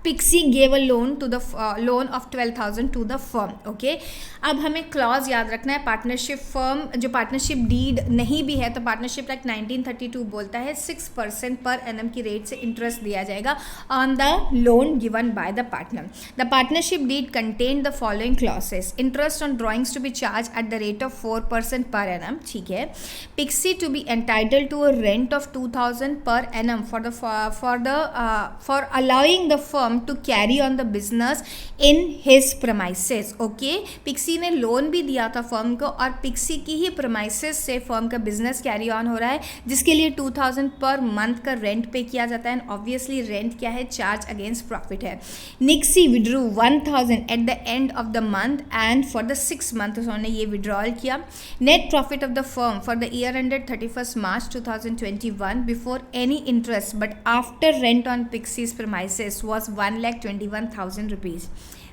Speaker 1: Pixie gave a loan to the loan of 12,000 to the firm. Okay, अब हमें clause याद रखना है। Partnership firm जो पार्टनरशिप डीड नहीं भी है, तो पार्टनरशिप एक्ट 1932 बोलता है 6% पर एनम की रेट से इंटरेस्ट दिया जाएगा on the loan given by the partner. The partnership deed contain the following clauses, interest on drawings to be charge at the rate of 4% per annum. ठीक है, Pixie to be entitled to a rent of 2,000 per annum for allowing the firm to carry on the business in his premises। Okay, Pixie ने loan भी दिया था firm को और Pixie की ही premises से फर्म का बिजनेस कैरी ऑन हो रहा है, जिसके लिए 2,000 पर मंथ का रेंट पे किया जाता है। एंड ऑब्वियसली रेंट क्या है, चार्ज अगेंस्ट प्रॉफिट है। Nixie withdrew 1,000 at the end of the month and for the 6 month उन्होंने ये विड्रॉल किया। Net profit of the firm for the year ended 31st March 2021 before any interest but after rent on Pixie's premises was 1,21,000 rupees.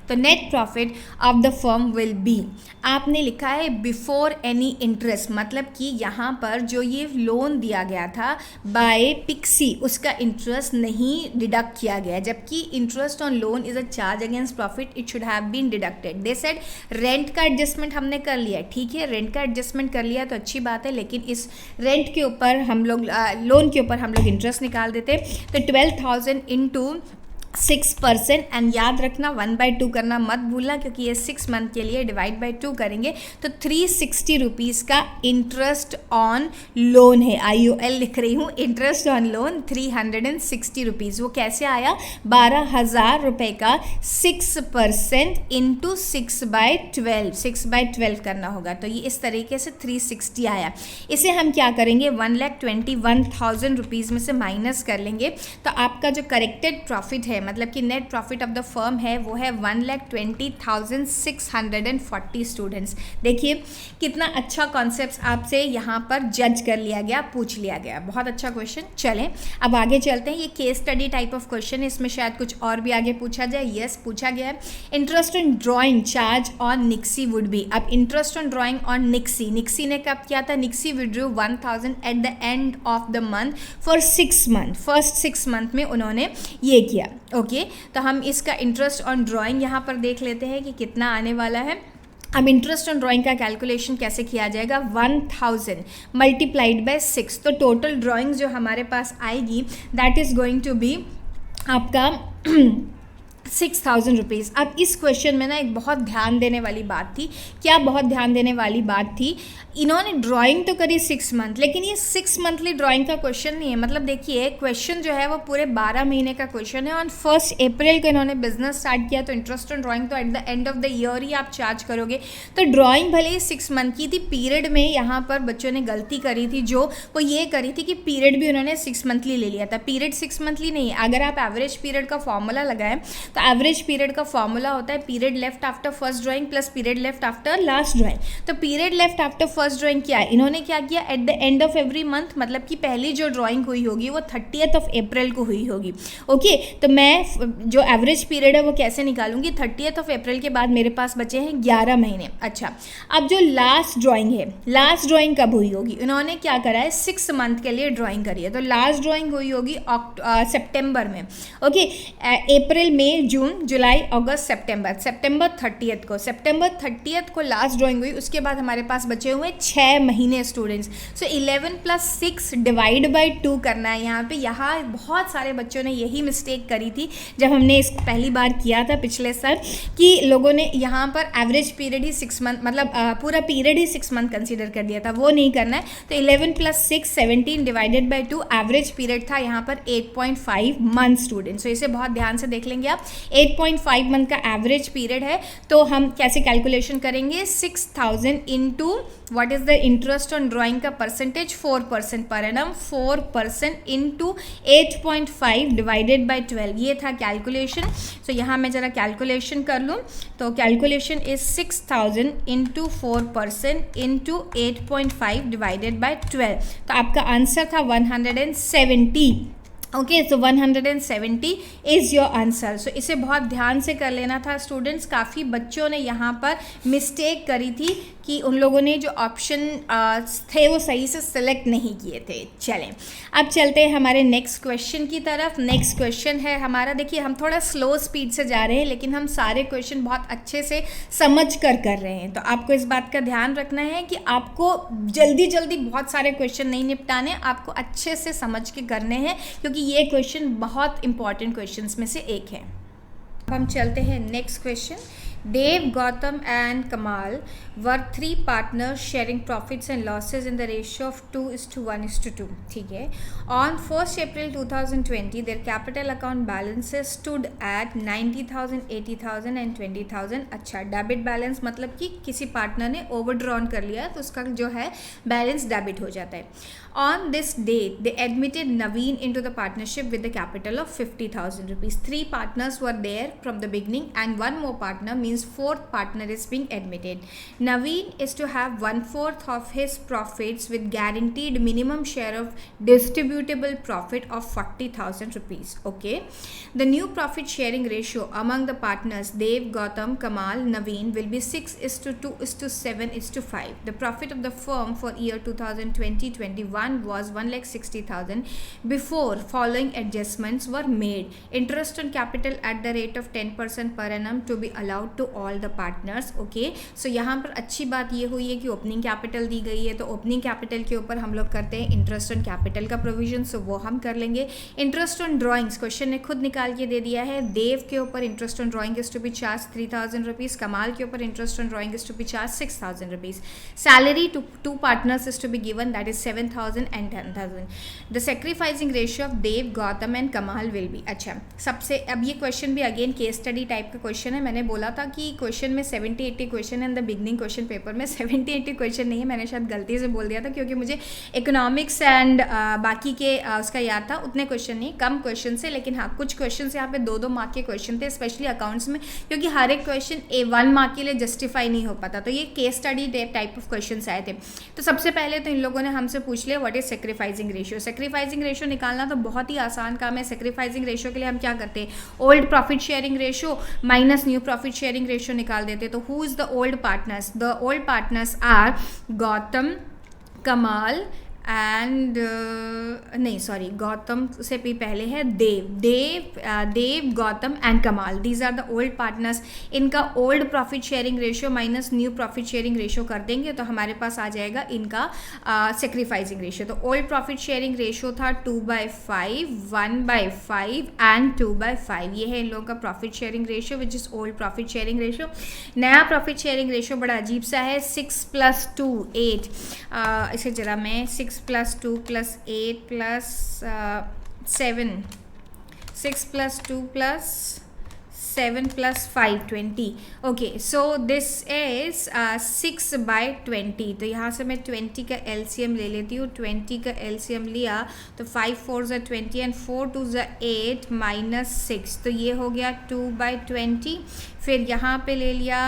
Speaker 1: तो net profit of the firm will be, आपने लिखा है before any interest, मतलब कि यहाँ पर जो ये लोन दिया गया था बाय पिक्सी, उसका इंटरेस्ट नहीं डिडक्ट किया गया, जबकि interest on loan is a charge against profit, it should have been deducted. The said rent का एडजस्टमेंट हमने कर लिया, ठीक है, रेंट का एडजस्टमेंट कर लिया तो अच्छी बात है, लेकिन इस रेंट के ऊपर हम लोग लोन के ऊपर हम लोग इंटरेस्ट निकाल देते। तो 12,000 इंटू 6%, एंड याद रखना 1/2 करना मत भूलना, क्योंकि ये 6 मंथ के लिए डिवाइड बाय 2 करेंगे तो 360 रुपीज़ का इंटरेस्ट ऑन लोन है। IOL लिख रही हूँ, इंटरेस्ट ऑन लोन 360 रुपीज़। वो कैसे आया, 12,000 रुपये का 6% इंटू 6/12, 6/12 करना होगा, तो ये इस तरीके से 360 आया। इसे हम क्या करेंगे, 1,21,000 रुपीज़ में से माइनस कर लेंगे, तो आपका जो करेक्टेड प्रॉफिट है, मतलब कि net profit of the firm है, वो है 1,20,640 स्टूडेंट्स। देखिए कितना अच्छा कॉन्सेप्ट आपसे यहाँ पर जज कर लिया गया, पूछ लिया गया, बहुत अच्छा क्वेश्चन। चलें अब आगे चलते हैं, ये case study type of question है, इसमें शायद कुछ और भी आगे पूछा जाए। यस, पूछा गया है interest on drawing charge on Nixie would be. अब interest on drawing on Nixie, Nixie ने कब किया था, Nixie withdrew 1,000 at the end of the month for 6 month, first 6 month में उन्होंने ये किया। ओके, तो हम इसका इंटरेस्ट ऑन ड्राइंग यहाँ पर देख लेते हैं कि कितना आने वाला है। अब इंटरेस्ट ऑन ड्राइंग का कैलकुलेशन कैसे किया जाएगा, 1,000 मल्टीप्लाइड बाय 6, तो टोटल ड्राइंग्स जो हमारे पास आएगी that is going to be आपका ₹6,000। अब इस क्वेश्चन में ना एक बहुत ध्यान देने वाली बात थी। क्या बहुत ध्यान देने वाली बात थी? इन्होंने ड्राइंग तो करी 6 मंथ, लेकिन ये 6 मंथली ड्राइंग का क्वेश्चन नहीं है। मतलब देखिए क्वेश्चन जो है वो पूरे 12 महीने का क्वेश्चन है। ऑन 1 अप्रैल को इन्होंने बिजनेस स्टार्ट किया, तो इंटरेस्ट ऑन ड्राइंग तो at the end of the year ही आप चार्ज करोगे। तो ड्राइंग भले ही 6 मंथ की थी, पीरियड में यहाँ पर बच्चों ने गलती करी थी, जो वो ये करी थी कि पीरियड भी उन्होंने 6 मंथली ले लिया था। पीरियड 6 मंथली नहीं है। अगर आप एवरेज पीरियड का फॉर्मूला लगाएं तो एवरेज पीरियड का फॉर्मूला होता है period left after first drawing plus period left after last drawing. तो period left after first drawing क्या है? इन्होंने क्या किया, at the end of every month, मतलब कि पहली जो ड्राइंग हुई होगी वो 30th ऑफ अप्रैल को हुई होगी। ओके, तो मैं जो एवरेज पीरियड है वो कैसे निकालूंगी? 30th ऑफ अप्रैल के बाद मेरे पास बचे हैं 11 महीने। अच्छा, अब जो लास्ट ड्राइंग है, लास्ट ड्राइंग कब हुई होगी? इन्होंने क्या करा है, 6 मंथ के लिए ड्राइंग करी है, तो लास्ट ड्राइंग हुई होगी सितंबर में। ओके, अप्रैल, मई, जून, जुलाई, अगस्त, सितंबर 30th को लास्ट ड्राइंग हुई। उसके बाद हमारे पास बचे हुए 6 महीने स्टूडेंट्स। सो 11 + 6 डिवाइड बाई 2 करना है यहाँ पे। यहाँ बहुत सारे बच्चों ने यही मिस्टेक करी थी जब हमने इसको पहली बार किया था पिछले साल, कि लोगों ने यहाँ पर एवरेज पीरियड ही 6 मंथ, मतलब पूरा पीरियड ही 6 मंथ कंसीडर कर दिया था। वो नहीं करना है। तो 11 + 6 17 डिवाइडेड बाई 2, एवरेज पीरियड था यहाँ पर 8.5 मंथ स्टूडेंट। सो इसे बहुत ध्यान से देख लेंगे आप। 8.5 मंथ का एवरेज पीरियड है, तो हम कैसे कैलकुलेशन करेंगे? 6,000 into what is the interest on drawing का percentage? 4% per annum. 4% into 8.5 divided by 12, ये था कैलकुलेशन। सो यहाँ मैं जरा कैलकुलेशन कर लूँ, तो calculation is 6,000 into 4% into 8.5 divided by 12, तो आपका आंसर था 170। Okay, so 170 is your answer. So इसे बहुत ध्यान से कर लेना था स्टूडेंट्स। काफ़ी बच्चों ने यहाँ पर मिस्टेक करी थी कि उन लोगों ने जो ऑप्शन थे वो सही से सिलेक्ट नहीं किए थे। चलें, अब चलते हैं हमारे नेक्स्ट क्वेश्चन की तरफ। नेक्स्ट क्वेश्चन है हमारा, देखिए हम थोड़ा स्लो स्पीड से जा रहे हैं, लेकिन हम सारे क्वेश्चन बहुत अच्छे से समझ कर रहे हैं। तो आपको इस बात का ध्यान रखना है कि आपको जल्दी जल्दी बहुत सारे क्वेश्चन नहीं निपटाने, आपको अच्छे से समझ के करने हैं, क्योंकि ये क्वेश्चन बहुत इंपॉर्टेंट क्वेश्चंस में से एक है। अब हम चलते हैं next question. Dave, Gautam and Kamal were 3 partners sharing profits and losses in the ratio of 2:1:2. ठीक है। On 1st April 2020, their capital account balances stood at 90,000, 80,000 and 20,000. अच्छा, डेबिट बैलेंस मतलब कि किसी पार्टनर ने ओवरड्रॉन कर लिया तो उसका जो है बैलेंस डेबिट हो जाता है। On this date, they admitted Naveen into the partnership with the capital of 50,000 rupees. 3 partners were there from the beginning and one more partner, means 4th partner is being admitted. Naveen is to have 1/4 of his profits with guaranteed minimum share of distributable profit of 40,000 rupees. Okay. The new profit sharing ratio among the partners Dev, Gautam, Kamal, Naveen will be 6:2:7:5. The profit of the firm for year 2020-21 was 1,60,000 before following adjustments were made. Interest on capital at the rate of 10% per annum to be allowed to all the partners. Okay, so यहाँ पर अच्छी बात ये हुई है कि opening capital दी गई है, तो ओपनिंग कैपिटल के ऊपर हम लोग करते हैं इंटरेस्ट ऑन कैपिटल का प्रोविजन, सो वो हम कर लेंगे। इंटरेस्ट ऑन ड्राइंग्स क्वेश्चन ने खुद निकाल के दे दिया है। देव के ऊपर interest on drawing is to be charge 3,000 rupees, Kamal के ऊपर interest on drawing is to be charge 6,000 rupees. Salary to 2 partners is to be given, that is 7,000 and 10,000. The sacrificing ratio of Dev, Gautam and Kamal will be. अच्छा, सबसे अब ये question भी again case study type का question है। मैंने बोला था कि क्वेश्चन में 70-80 क्वेश्चन है, in the beginning question paper में 70-80 क्वेश्चन नहीं है, मैंने शायद गलती से बोल दिया था, क्योंकि मुझे इकोनॉमिक्स एंड बाकी के उसका याद था। उतने क्वेश्चन नहीं, कम क्वेश्चन से, लेकिन हाँ कुछ क्वेश्चन यहाँ पे 2-2 मार्क के क्वेश्चन थे, स्पेशली अकाउंट्स में, क्योंकि हर एक क्वेश्चन 1 मार्क के लिए जस्टिफाई नहीं हो पाता, तो ये case study type of question आए थे। तो सबसे पहले तो इन लोगों ने हमसे पूछ लिया what is sacrificing ratio. Sacrificing ratio निकालना तो बहुत ही आसान काम है। सेक्रीफाइसिंग रेशियो के लिए हम क्या करते हैं, old profit sharing ratio minus new profit sharing ratio निकाल देते। तो who is the old partners? The old partners are Gautam, Kamal and नहीं सॉरी, गौतम से भी पहले है Dev, Gautam and Kamal, these are the old partners. इनका old profit sharing ratio minus new profit sharing ratio कर देंगे तो हमारे पास आ जाएगा इनका सेक्रीफाइसिंग रेशियो। तो ओल्ड प्रॉफिट शेयरिंग रेशियो था 2/5, 1/5 एंड 2/5। ये है इन लोगों का profit sharing ratio which is old profit sharing ratio. नया प्रॉफिट शेयरिंग रेशियो बड़ा अजीब सा है, 6 + 2 8। इसे जरा मैं 6 + 2 + 8 + 7, 6 + 2 + 7 + 5 20। Okay, so this is 6/20। तो यहाँ से मैं 20 का एलसीएम ले लेती हूँ। 20 का एलसीएम लिया तो 5 4 = 20 एंड 4 2 = 8 -6, तो ये हो गया 2/20। फिर यहाँ पे ले लिया,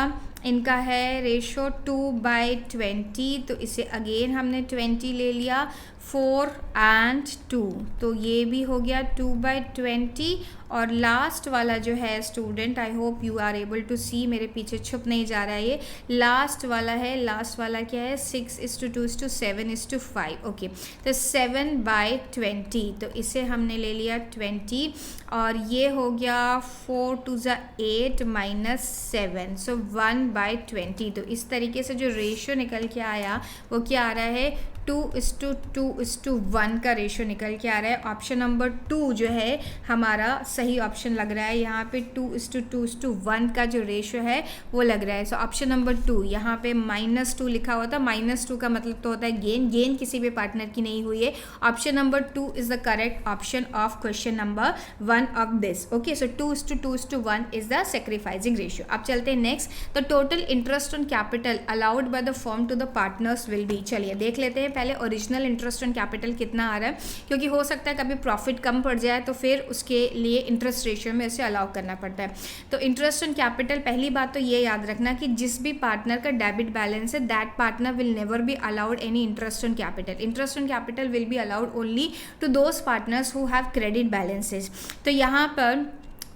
Speaker 1: इनका है रेशो 2/20, तो इसे अगेन हमने 20 ले लिया, 4 and 2, तो ये भी हो गया 2/20। और लास्ट वाला जो है student, I hope you are able to see, मेरे पीछे छुप नहीं जा रहा है, ये लास्ट वाला है। लास्ट वाला क्या है, 6:2 7:5। ओके, तो 7/20, तो इसे हमने ले लिया 20 और ये हो गया 4 2 = 8 -7, सो 1/20। तो इस तरीके से जो रेशियो निकल के आया वो क्या आ रहा है, 2:2:1 का रेशियो निकल के आ रहा है। ऑप्शन नंबर 2 जो है हमारा सही ऑप्शन लग रहा है। यहाँ पे 2:2:1 का जो रेशियो है वो लग रहा है। सो ऑप्शन नंबर 2, यहाँ पे -2 लिखा हुआ था। -2 का मतलब तो होता है गेन किसी भी पार्टनर की नहीं हुई है। Option number 2 is the correct option of question number 1 of this. Okay, so 2:2:1 is the sacrificing ratio. अब चलते हैं next. The total interest on capital allowed by the firm to the partners will be. चलिए देख लेते हैं पहले original interest on capital कितना आ रहा है, क्योंकि हो सकता है कभी प्रॉफिट कम पड़ जाए तो फिर उसके लिए इंटरेस्ट रेशियो में इसे अलाउ करना पड़ता है। तो इंटरेस्ट ऑन कैपिटल, पहली बात तो ये याद रखना कि जिस भी पार्टनर का डेबिट बैलेंस है that partner will never be allowed any interest on capital. Interest on capital will be allowed only to those partners who have credit balances. तो यहाँ पर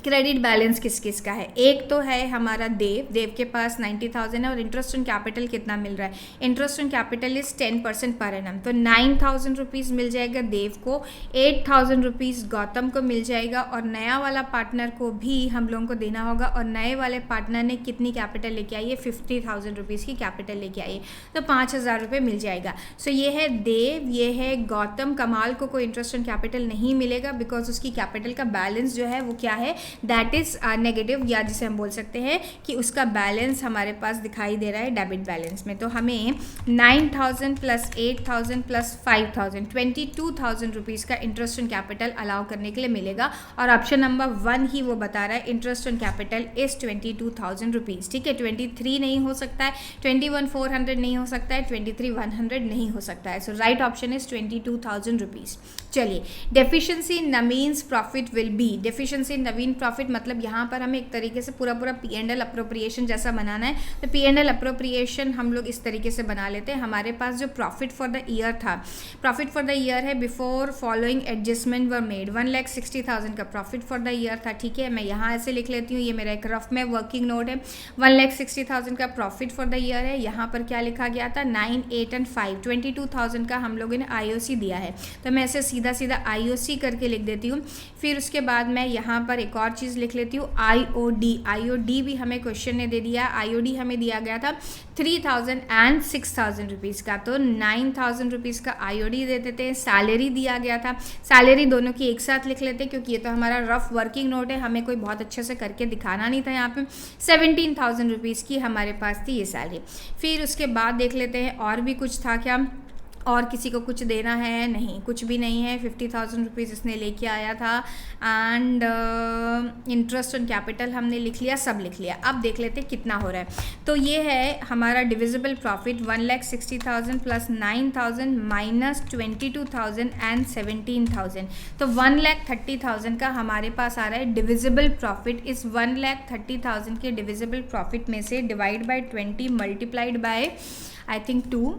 Speaker 1: क्रेडिट बैलेंस किस किस का है, एक तो है हमारा देव के पास 90,000 है और इंटरेस्ट ऑन कैपिटल कितना मिल रहा है, interest on capital is 10% per annum. तो 9,000 रुपीज़ मिल जाएगा देव को, 8,000 रुपीज़ गौतम को मिल जाएगा और नया वाला पार्टनर को भी हम लोगों को देना होगा। और नए वाले पार्टनर ने कितनी कैपिटल लेके आई है, 50,000 रुपीज़ की कैपिटल लेके आई है, तो 5,000 रुपये मिल जाएगा। सो ये है देव, ये है गौतम। कमाल को कोई इंटरेस्ट ऑन कैपिटल नहीं मिलेगा बिकॉज उसकी कैपिटल का बैलेंस जो है वो क्या है, दैट इज नेगेटिव, या जिसे हम बोल सकते हैं कि उसका बैलेंस हमारे पास दिखाई दे रहा है डेबिट बैलेंस में। तो हमें 9,000 + 8,000 + 5,000 22,000 रुपीज़ का इंटरेस्ट ऑन कैपिटल अलाउ करने के लिए मिलेगा। और ऑप्शन नंबर 1 ही वो बता रहा है interest on capital is 22,000 rupees. ठीक है, 23 नहीं हो सकता है, 21,400 नहीं हो सकता है, 23,100 नहीं हो सकता है। So right option is 22,000 rupees. चलिए, deficiency Naveen's profit will be. Deficiency Naveen profit मतलब यहाँ पर हमें एक तरीके से पूरा P&L अप्रोप्रिएशन जैसा बनाना है। तो P&L अप्रोप्रिएशन हम लोग इस तरीके से बना लेते हैं। हमारे पास जो प्रॉफिट फॉर द ईयर था, प्रॉफिट फॉर द ईयर है before following adjustment were made, 1,60,000 का प्रॉफिट फॉर द ईयर था। ठीक है, मैं यहाँ ऐसे लिख लेती हूँ, ये मेरा एक रफ में वर्किंग नोट है। 1,60,000 का प्रॉफिट फॉर द ईयर है। यहाँ पर क्या लिखा गया था, 9, 8 एंड 5, 22,000 का हम लोगों ने IOC दिया है। तो मैं ऐसे सीधा सीधा IOC करके लिख देती हूँ। फिर उसके बाद मैं यहाँ पर एक और चीज़ लिख लेती हूँ, IOD भी हमें क्वेश्चन ने दे दिया। IOD हमें दिया गया था 3,000 एंड 6,000 रुपीज़ का, तो 9,000 रुपीज़ का IOD दे देते हैं। सैलरी दिया गया था, सैलरी दोनों की एक साथ लिख लेते हैं क्योंकि ये तो हमारा रफ वर्किंग नोट है, हमें कोई बहुत अच्छे से करके दिखाना नहीं था। यहाँ पे 17,000 रुपीज़ की हमारे पास थी ये सैलरी। फिर उसके बाद देख लेते हैं और भी कुछ था क्या, और किसी को कुछ देना है, नहीं कुछ भी नहीं है। 50,000 रुपीज़ इसने लेके आया था एंड इंटरेस्ट ऑन कैपिटल हमने लिख लिया, सब लिख लिया। अब देख लेते हैं कितना हो रहा है। तो ये है हमारा डिविजिबल प्रॉफिट, 1,60,000 + 9,000 - 22,000 एंड 17,000, तो 1,30,000 का हमारे पास आ रहा है डिविजिबल प्रॉफिट। इस 1,30,000 के डिविजिबल प्रॉफिट में से divide by 20 multiplied by I think 2,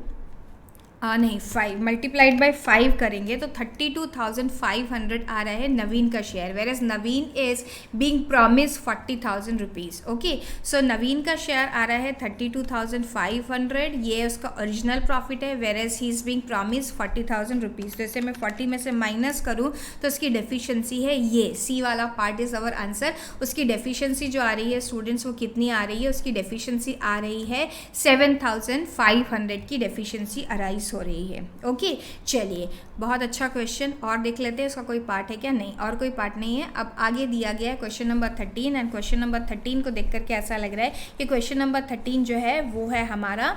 Speaker 1: नहीं 5 मल्टीप्लाइड बाय 5 करेंगे तो 32,500 आ रहा है नवीन का share, whereas Naveen is being promise 40,000 rupees. Okay, so Naveen का शेयर आ रहा है 32,500, ये उसका ओरिजिनल प्रॉफिट है, whereas he is being promise 40,000 rupees. तो इसे मैं 40 में से माइनस करूँ तो उसकी डेफिशिएंसी है ये, सी वाला पार्ट इज़ अवर आंसर। उसकी डेफिशिएंसी जो आ रही है स्टूडेंट्स वो कितनी आ रही है, उसकी डेफिशिएंसी आ रही है 7,500 की डेफिशिएंसी अराइज हो रही है। ओके, चलिए बहुत अच्छा क्वेश्चन, और देख लेते हैं उसका कोई पार्ट है क्या, नहीं और कोई पार्ट नहीं है। अब आगे दिया गया है question number 13, and question number 13 को देख करके ऐसा लग रहा है कि क्वेश्चन नंबर 13 जो है वो है हमारा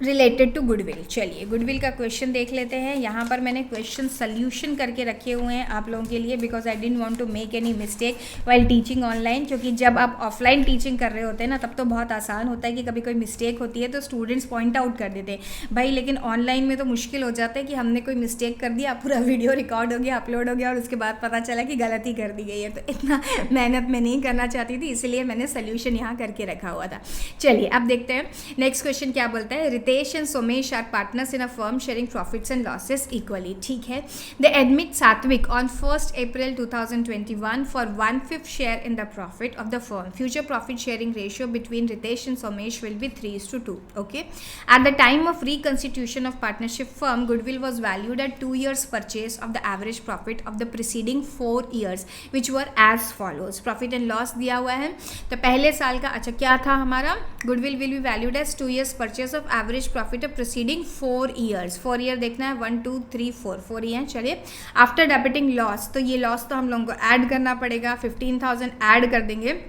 Speaker 1: रिलेटेड टू गुडविल। चलिए गुडविल का क्वेश्चन देख लेते हैं। यहाँ पर मैंने क्वेश्चन सॉल्यूशन करके रखे हुए हैं आप लोगों के लिए, because I didn't want to make any mistake while teaching online, क्योंकि जब आप ऑफलाइन टीचिंग कर रहे होते हैं ना तब तो बहुत आसान होता है कि कभी कोई मिस्टेक होती है तो स्टूडेंट्स पॉइंट आउट कर देते हैं भाई, लेकिन ऑनलाइन में तो मुश्किल हो जाता है कि हमने कोई मिस्टेक कर दिया, पूरा वीडियो रिकॉर्ड हो गया, अपलोड हो गया और उसके बाद पता चला कि गलती कर दी गई है। तो इतना मेहनत मैं नहीं करना चाहती थी, इसलिए मैंने सोल्यूशन यहाँ करके रखा हुआ था। चलिए अब देखते हैं नेक्स्ट क्वेश्चन क्या बोलता है। Ritesh and Somesh are partners in a firm sharing profits and losses equally. ठीक है, they admit Satvik on 1st April 2021 for 1/5 share in the profit of the firm. Future profit sharing ratio between Ritesh and Somesh will be 3:2. Okay, at the time of reconstitution of partnership firm, goodwill was valued at 2 years purchase of the average profit of the preceding 4 years, which were as follows. Profit and loss दिया हुआ है, तो पहले साल का अच्छा क्या था हमारा, goodwill will be valued as 2 years purchase of average profit of preceding 4 years। 4 year देखना है, 1 2 3 4 ही है। चलिए आफ्टर डेबिटिंग लॉस, तो ये लॉस तो हम लोगों को ऐड करना पड़ेगा, 15,000 ऐड कर देंगे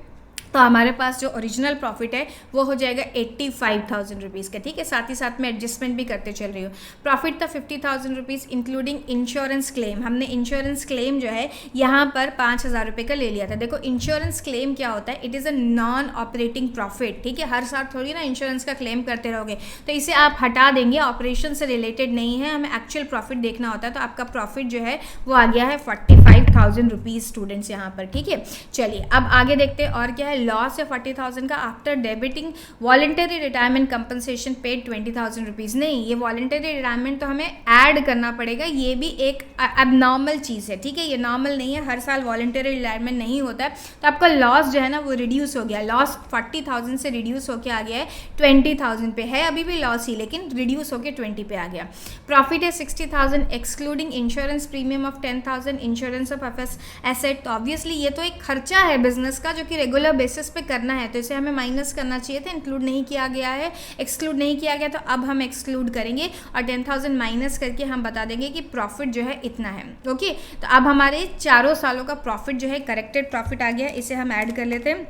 Speaker 1: तो हमारे पास जो ओरिजिनल प्रॉफिट है वो हो जाएगा 85,000 रुपीज़ का। ठीक है, साथ ही साथ में एडजस्टमेंट भी करते चल रही हूँ। प्रॉफिट था 50,000 रुपीज़ इंक्लूडिंग इंश्योरेंस क्लेम। हमने इंश्योरेंस क्लेम जो है यहाँ पर 5,000 रुपये का ले लिया था। देखो इंश्योरेंस क्लेम क्या होता है, it is a non operating profit. ठीक है, हर साल थोड़ी ना इंश्योरेंस का क्लेम करते रहोगे, तो इसे आप हटा देंगे, ऑपरेशन से रिलेटेड नहीं है, हमें एक्चुअल प्रॉफिट देखना होता है। तो आपका प्रॉफिट जो है वो आ गया है 45,000 रुपीज़ स्टूडेंट्स यहाँ पर। ठीक है, चलिए अब आगे देखते हैं और क्या है। लॉस है 40,000 का after debiting voluntary retirement compensation paid 20,000 rupees. नहीं, ये वॉलंटरी रिटायरमेंट तो हमें ऐड करना पड़ेगा, ये भी एक अबनॉर्मल चीज़ है। ठीक है, ये नॉर्मल नहीं है, हर साल वॉलंटरी रिटायरमेंट नहीं होता है। तो आपका लॉस जो है ना वो रिड्यूस हो गया, लॉस 40,000 से रिड्यूस होकर आ गया है 20,000 पे है, अभी भी लॉस ही लेकिन रिड्यूस होकर 20 पे आ गया। प्रॉफिट है 60,000 excluding insurance premium of 10,000 insurance of asset. तो ऑब्वियसली ये तो एक खर्चा है बिजनेस का जो कि रेगुलर बेसिस पे करना है, तो इसे हमें माइनस करना चाहिए था, इंक्लूड नहीं किया गया है, एक्सक्लूड नहीं किया गया, तो अब हम एक्सक्लूड करेंगे और 10,000 माइनस करके हम बता देंगे कि प्रॉफिट जो है इतना है। ओके, तो अब हमारे चारों सालों का प्रॉफिट जो है करेक्टेड प्रॉफिट आ गया, इसे हम ऐड कर लेते हैं।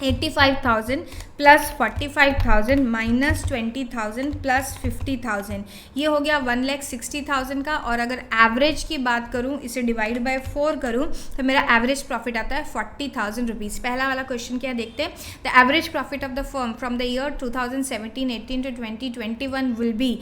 Speaker 1: 85,000 प्लस 45,000 माइनस 20,000 प्लस 50,000, ये हो गया 1,60,000 का। और अगर एवरेज की बात करूं, इसे डिवाइड बाय 4 करूं तो मेरा एवरेज प्रॉफिट आता है 40,000 रुपीज़। पहला वाला क्वेश्चन क्या देखते हैं, the average profit of the firm from the year 2017-18 to 2021 will be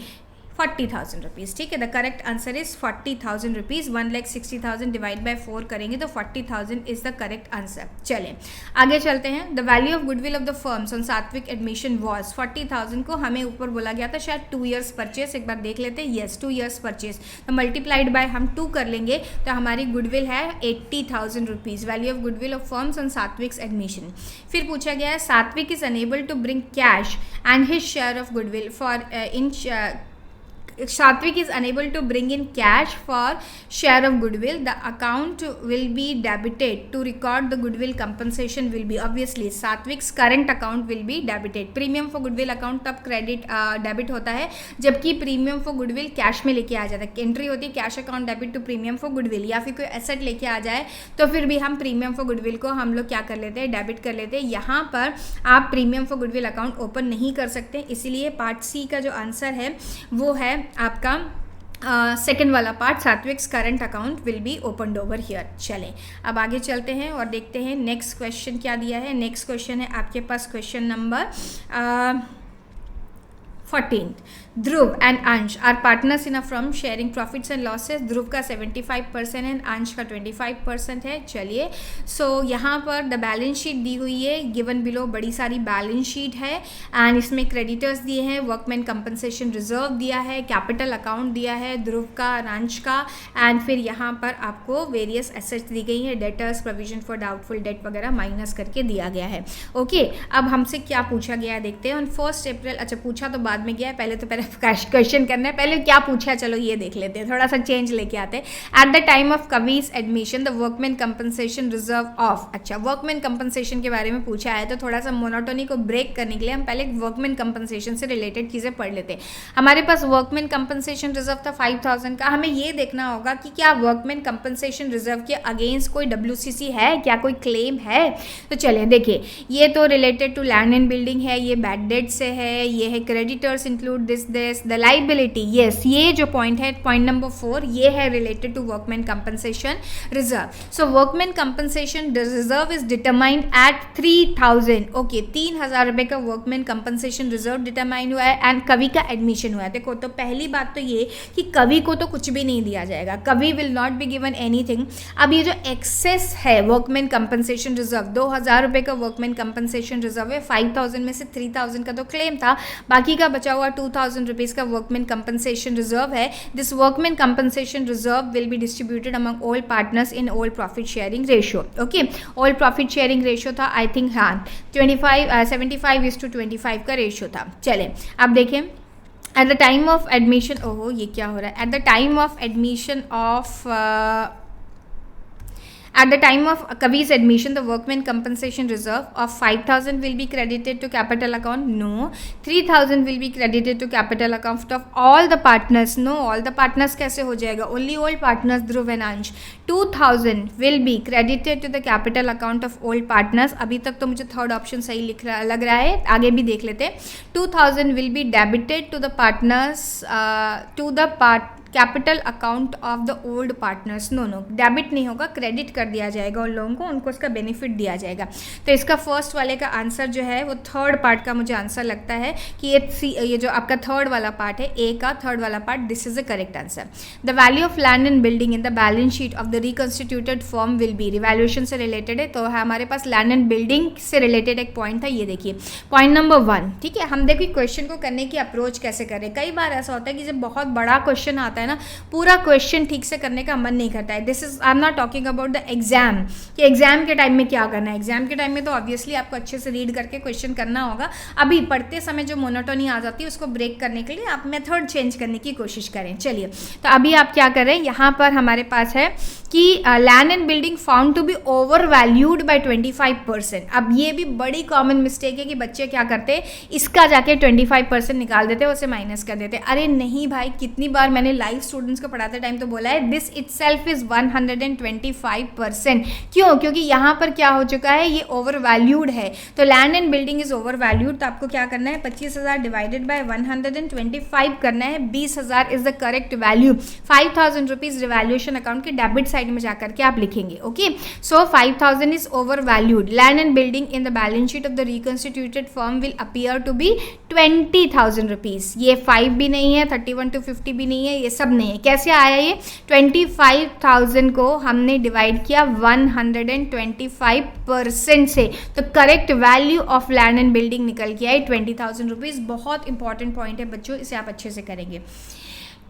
Speaker 1: 40,000 rupees. ठीक है, the correct answer is 40,000 rupees. 1,60,000 divide by 4 करेंगे तो 40,000 इज द करेक्ट आंसर। चलें आगे चलते हैं। The value of goodwill of the firms on सात्विक admission was 40,000 को हमें ऊपर बोला गया था शायद 2 ईयर्स परचेस, एक बार देख लेते हैं। येस, 2 ईयर्स परचेस, तो मल्टीप्लाइड बाय हम 2 कर लेंगे तो हमारी गुडविल है 80,000 rupees. Value of goodwill of firms on Satvik's admission. फिर पूछा गया है Satvik is unable to bring cash and his share of goodwill for in Satvik is unable to bring in cash for share of goodwill. The account will be debited to record the goodwill compensation will be, obviously Satvik's current account will be debited. Premium for goodwill account तब credit debit होता है जबकि premium for goodwill cash में लेके आ जाता है। Entry होती है cash account debit to premium for goodwill, या फिर कोई एसेट लेके आ जाए तो फिर भी हम प्रीमियम फॉर गुडविल को हम लोग क्या कर लेते हैं, डेबिट कर लेते हैं। यहाँ पर आप premium for goodwill account open नहीं कर सकते, इसीलिए पार्ट सी का जो आंसर है वो है आपका सेकेंड वाला part, Satvik's current account will be opened over here. चलें अब आगे चलते हैं और देखते हैं नेक्स्ट क्वेश्चन क्या दिया है। नेक्स्ट क्वेश्चन है आपके पास question number 14th. Dhruv and Ansh are partners in a firm sharing profits and losses. Dhruv का 75% एंड अंश का 25% है. चलिए, सो यहाँ पर द बैलेंस शीट दी हुई है, गिवन बिलो बड़ी सारी बैलेंस शीट है एंड इसमें क्रेडिटर्स दिए हैं, वर्कमैन कंपनसेशन रिजर्व दिया है, कैपिटल अकाउंट दिया है ध्रुव का और अंश का, एंड फिर यहाँ पर आपको वेरियस एसेट्स दी गई है, debtors, provision for doubtful date वगैरह माइनस करके दिया गया है. ओके, अब हमसे क्या पूछा गया है देखते हैं. ऑन 1 अप्रैल, अच्छा पूछा तो बाद में गया है, पहले क्वेश्चन करना है, पहले क्या पूछा चलो ये देख लेते हैं, थोड़ा सा चेंज लेके आते हैं. At the time of Kavi's admission the workman compensation reserve of. अच्छा, वर्कमैन कंपनसेशन के बारे में पूछा है तो थोड़ा सा मोनोटोनी को ब्रेक करने के लिए हम पहले वर्कमैन कंपनसेशन से रिलेटेड चीज़ें पढ़ लेते हैं. हमारे पास वर्कमैन कंपनसेशन रिजर्व था 5000 का. हमें ये देखना होगा कि क्या वर्कमैन कंपनसेशन रिजर्व के अगेंस्ट कोई WCC है, क्या कोई क्लेम है. तो चलिए देखिए, ये तो related to land and building है, ये बैड डेट से है, ये है creditors include this the liability. Yes, ये जो पॉइंट है, पॉइंट नंबर 4, ये है related to workman compensation reserve. So workman compensation reserve is determined at 3000. Okay, 3000 रुपये का वर्कमैन कंपनसेशन रिजर्व डिटरमाइन हुआ है एंड कवि का एडमिशन हुआ है. देखो, तो पहली बात तो ये कि कवि को तो कुछ भी नहीं दिया जाएगा, कवि will not be given anything. अब ये जो एक्सेस है वर्कमैन कंपनसेशन रिजर्व, 2000 रुपये का वर्कमैन कंपनसेशन रिजर्व है, 5000 में से 3000 का तो क्लेम था, बाकी का बचा हुआ 2000 रुपीज़ का वर्कमैन कंपनसेशन रिजर्व है. This workman compensation reserve will be distributed among all partners in all profit sharing ratio. Okay, all profit sharing ratio था आई थिंक, हाँ 75:25 का रेशियो था. चले अब देखें, eight the time of admission, ओहो ये क्या हो रहा है, eight the time of admission of at the time of Kavi's admission, the workman compensation reserve of 5000 will be credited to capital account. No. 3000 will be credited to capital account of all the partners. No. All the partners कैसे हो जाएगा? Only all partners Dhruv and Ansh. 2000 will be credited to the capital account of all partners. अभी तक तो मुझे third option सही लग रहा है, आगे भी देख लेते हैं. 2000 will be debited to the partners to the capital account of the old partners. No, debit नहीं होगा, क्रेडिट कर दिया जाएगा उन लोगों को, उनको उसका बेनिफिट दिया जाएगा. तो इसका फर्स्ट वाले का आंसर जो है वो थर्ड पार्ट का मुझे आंसर लगता है कि ये जो आपका थर्ड वाला पार्ट है, ए का थर्ड वाला part, this is the correct answer. The value of land and building in the balance sheet of the reconstituted form will be. Revaluation से रिलेटेड है, तो हमारे पास लैंड एंड बिल्डिंग से रिलेटेड एक पॉइंट था, ये देखिए पॉइंट नंबर 1. ठीक है, हम देखिए क्वेश्चन को करने की अप्रोच कैसे करें. कई बार ऐसा होता है कि जब बहुत बड़ा क्वेश्चन आता है ना, पूरा क्वेश्चन ठीक से करने का मन नहीं करता है. This is, I am not talking about the exam, कि एग्जाम के टाइम में क्या करना है. एग्जाम के टाइम में तो ऑब्वियसली आपको अच्छे से रीड करके क्वेश्चन करना होगा. अभी पढ़ते समय जो मोनोटोनी आ जाती है उसको ब्रेक करने के लिए आप मेथड चेंज करने की कोशिश करें. चलिए, तो अभी आप क्या करें, यहाँ पर हमारे पास है कि land and building found to be overvalued by 25%. अब ये भी बड़ी कॉमन मिस्टेक है कि बच्चे क्या करते, इसका जाके 25% निकाल देते, उसे माइनस कर देते. अरे नहीं भाई, कितनी बार मैंने लाइव स्टूडेंट्स को पढ़ाते टाइम तो बोला है, दिस इटसेल्फ इज 125%. क्यों? क्योंकि यहाँ पर क्या हो चुका है, ये ओवर वैल्यूड है. तो land and building is over valued, तो आपको क्या करना है, 25,000 डिवाइडेड बाय 125 करना है. 20,000 is the correct value. 5,000 rupees revaluation account के डेबिट साइड में जाकर के आप लिखेंगे. Okay, so 5,000 is overvalued. Land and building in the balance sheet of the reconstituted firm will appear to be 20,000 rupees. ये 5 भी नहीं है, 31 to 50 भी नहीं है, ये सब नहीं है. कैसे आया ये? 25,000 को हमने डिवाइड किया 125% से, तो correct value of land and building निकल के आई 20,000 रुपीज. बहुत इंपॉर्टेंट पॉइंट है बच्चों, इसे आप अच्छे से करेंगे.